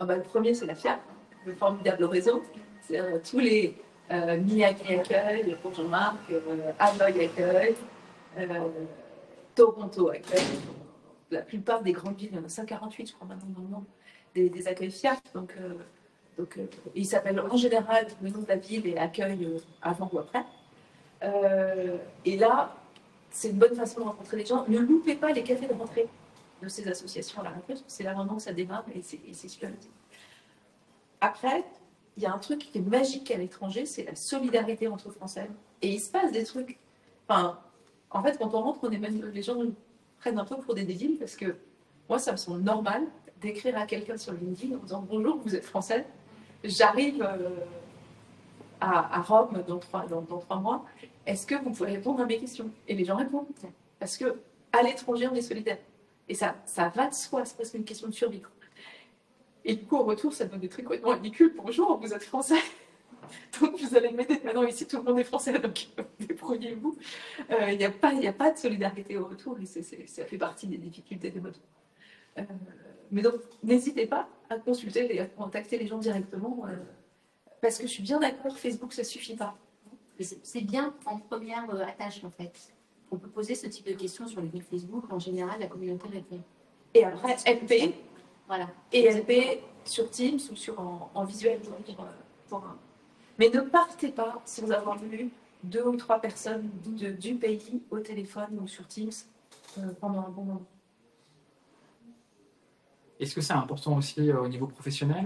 Le premier, c'est la FIAC, le formidable réseau. C'est tous les Miami accueil, pour Jean-Marc, Hanoï accueil, Toronto accueil. La plupart des grandes villes, il y en a 148, je crois maintenant dans le monde, des accueils FIAC. Donc, ils s'appellent en général le nom de la ville et accueil avant ou après. Et là, c'est une bonne façon de rencontrer les gens. Ne loupez pas les cafés de rentrée de ces associations à la rentrée, parce que c'est là vraiment que ça démarre et c'est super utile. Après, il y a un truc qui est magique à l'étranger, c'est la solidarité entre Français. Et il se passe des trucs. Enfin, en fait, quand on rentre, les gens nous prennent un peu pour des débiles, parce que moi, ça me semble normal d'écrire à quelqu'un sur LinkedIn en disant bonjour, vous êtes Français, j'arrive à Rome dans 3 mois, est-ce que vous pouvez répondre à mes questions? Et les gens répondent. Parce que à l'étranger, on est solidaire. Et ça va de soi, c'est presque une question de survie. Et du coup, au retour, ça donne des trucs complètement ridicules. Bonjour, vous êtes français, donc vous allez m'aider. Maintenant, ici, tout le monde est français, donc débrouillez-vous. Il n'y a pas de solidarité au retour, et ça fait partie des difficultés des motos. Mais donc, n'hésitez pas à consulter et à contacter les gens directement, parce que je suis bien d'accord, Facebook, ça ne suffit pas. C'est bien en première attache, en fait. On peut poser ce type de questions sur les groupes Facebook. En général, la communauté répond. Et après, LP, Voilà. et LP sur Teams ou en visuel Mais ne partez pas sans avoir vu 2 ou 3 personnes du pays au téléphone ou sur Teams pendant un bon moment. Est-ce que c'est important aussi au niveau professionnel,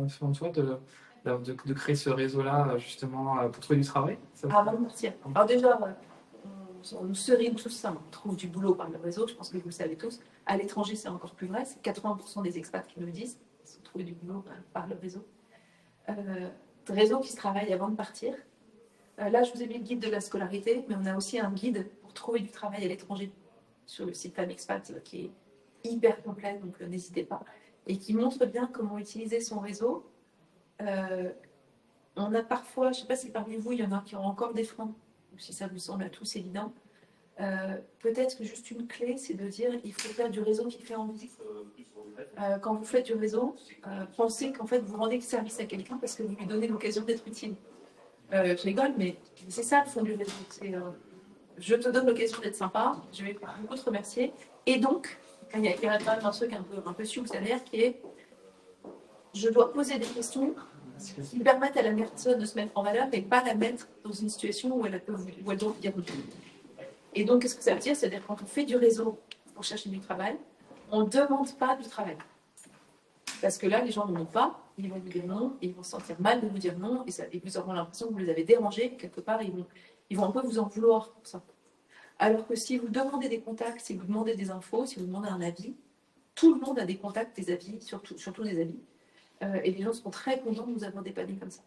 selon toi, de créer ce réseau-là, justement, pour trouver du travail? Avant de partir. Alors déjà, on nous serine tous ça. On trouve du boulot par le réseau, je pense que vous le savez tous. À l'étranger, c'est encore plus vrai. C'est 80% des expats qui nous le disent. Ils ont trouvé du boulot par le réseau. Réseau qui se travaille avant de partir. Là, je vous ai mis le guide de la scolarité, mais on a aussi un guide pour trouver du travail à l'étranger sur le site Femmes Expat qui est hyper complet, donc n'hésitez pas. Et qui montre bien comment utiliser son réseau. On a parfois, je ne sais pas si parmi vous, il y en a qui ont encore des freins, ou si ça vous semble à tous évident. Peut-être que juste une clé, c'est de dire il faut faire du réseau qui fait envie. Quand vous faites du réseau, pensez qu'en fait vous rendez service à quelqu'un parce que vous lui donnez l'occasion d'être utile. Je rigole, mais c'est ça le fond du réseau. Je te donne l'occasion d'être sympa, je vais beaucoup te remercier. Et donc, il y a quand même un truc un peu sioux derrière qui est je dois poser des questions qui permettent à la personne de se mettre en valeur, mais pas la mettre dans une situation où elle doit dire non. Et donc, qu'est-ce que ça veut dire? C'est-à-dire quand on fait du réseau pour chercher du travail, on ne demande pas du travail. Parce que là, les gens n'en ont pas, ils vont vous dire non, ils vont se sentir mal de vous dire non, et vous aurez l'impression que vous les avez dérangés, quelque part, ils vont un peu vous en vouloir pour ça. Alors que si vous demandez des contacts, si vous demandez des infos, si vous demandez un avis, tout le monde a des contacts, des avis, surtout des avis. Et les gens seront très contents de vous avoir dépanné comme ça.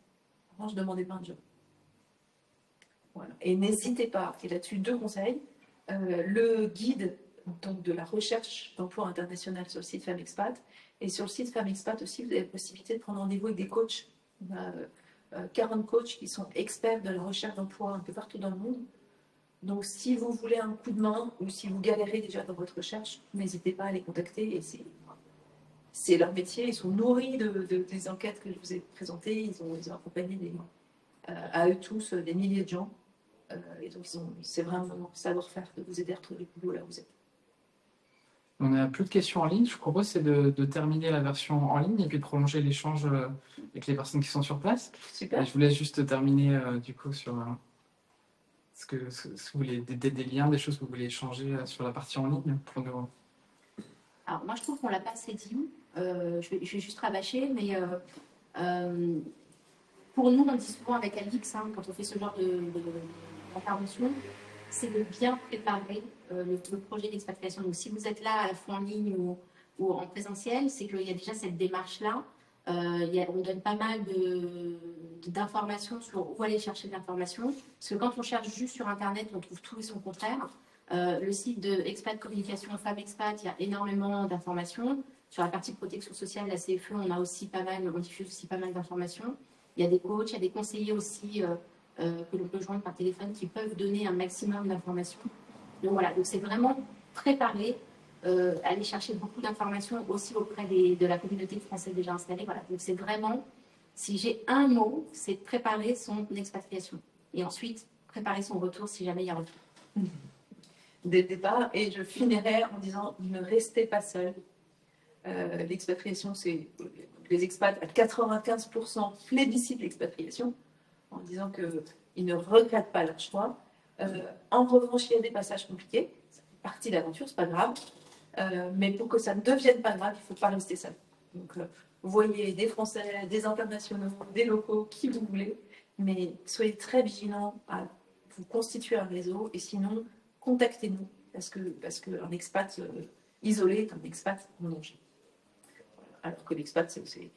Moi, je demandais plein de gens. Voilà. Et n'hésitez pas, et là-dessus 2 conseils, le guide donc, de la recherche d'emploi international sur le site Femmes Expat, et sur le site Femmes Expat aussi, vous avez la possibilité de prendre rendez-vous avec des coachs. On a 40 coachs qui sont experts de la recherche d'emploi un peu partout dans le monde. Donc si vous voulez un coup de main, ou si vous galérez déjà dans votre recherche, n'hésitez pas à les contacter, et c'est leur métier, ils sont nourris des enquêtes que je vous ai présentées, ils ont accompagné à eux tous des milliers de gens. Et donc, c'est vraiment savoir-faire de vous aider à retrouver du boulot là où vous êtes. On n'a plus de questions en ligne. Je propose c'est de terminer la version en ligne et puis de prolonger l'échange avec les personnes qui sont sur place. Super. Je vous laisse juste terminer du coup sur ce que vous voulez, des liens, des choses que vous voulez échanger sur la partie en ligne pour nous. Alors moi je trouve qu'on l'a pas assez dit. Je vais juste rabâcher, mais pour nous, on dit souvent avec Alix, quand on fait ce genre d'intervention, c'est de bien préparer le projet d'expatriation. Donc, si vous êtes là à la fois en ligne ou en présentiel, c'est qu'il y a déjà cette démarche-là. On donne pas mal d'informations sur où aller chercher de l'information. Parce que quand on cherche juste sur Internet, on trouve tout et son contraire. Le site de Expat Communication Femmes Expat, il y a énormément d'informations. Sur la partie protection sociale, la CFE, on diffuse aussi pas mal d'informations. Il y a des coachs, il y a des conseillers aussi que l'on peut joindre par téléphone qui peuvent donner un maximum d'informations. Donc voilà, donc c'est vraiment préparer, aller chercher beaucoup d'informations aussi auprès de la communauté française déjà installée. Voilà, donc c'est vraiment, si j'ai un mot, c'est préparer son expatriation. Et ensuite, préparer son retour si jamais il y a un retour. Dès le départ, et je finirai en disant, ne restez pas seul. L'expatriation, c'est les expats à 95% plébiscitent l'expatriation en disant qu'ils ne regrettent pas leur choix. En revanche, il y a des passages compliqués, ça fait partie de l'aventure, c'est pas grave. Mais pour que ça ne devienne pas grave, il ne faut pas rester seul. Donc, vous voyez des Français, des internationaux, des locaux, qui vous voulez, mais soyez très vigilants à vous constituer un réseau et sinon, contactez-nous parce qu'un expat isolé est un expat en danger. Alors que l'expat, c'est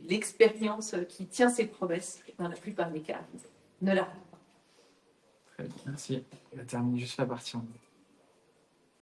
l'expérience qui tient ses promesses. Dans la plupart des cas, ne la rate pas. Très bien, merci. On va terminer juste la partie en ligne.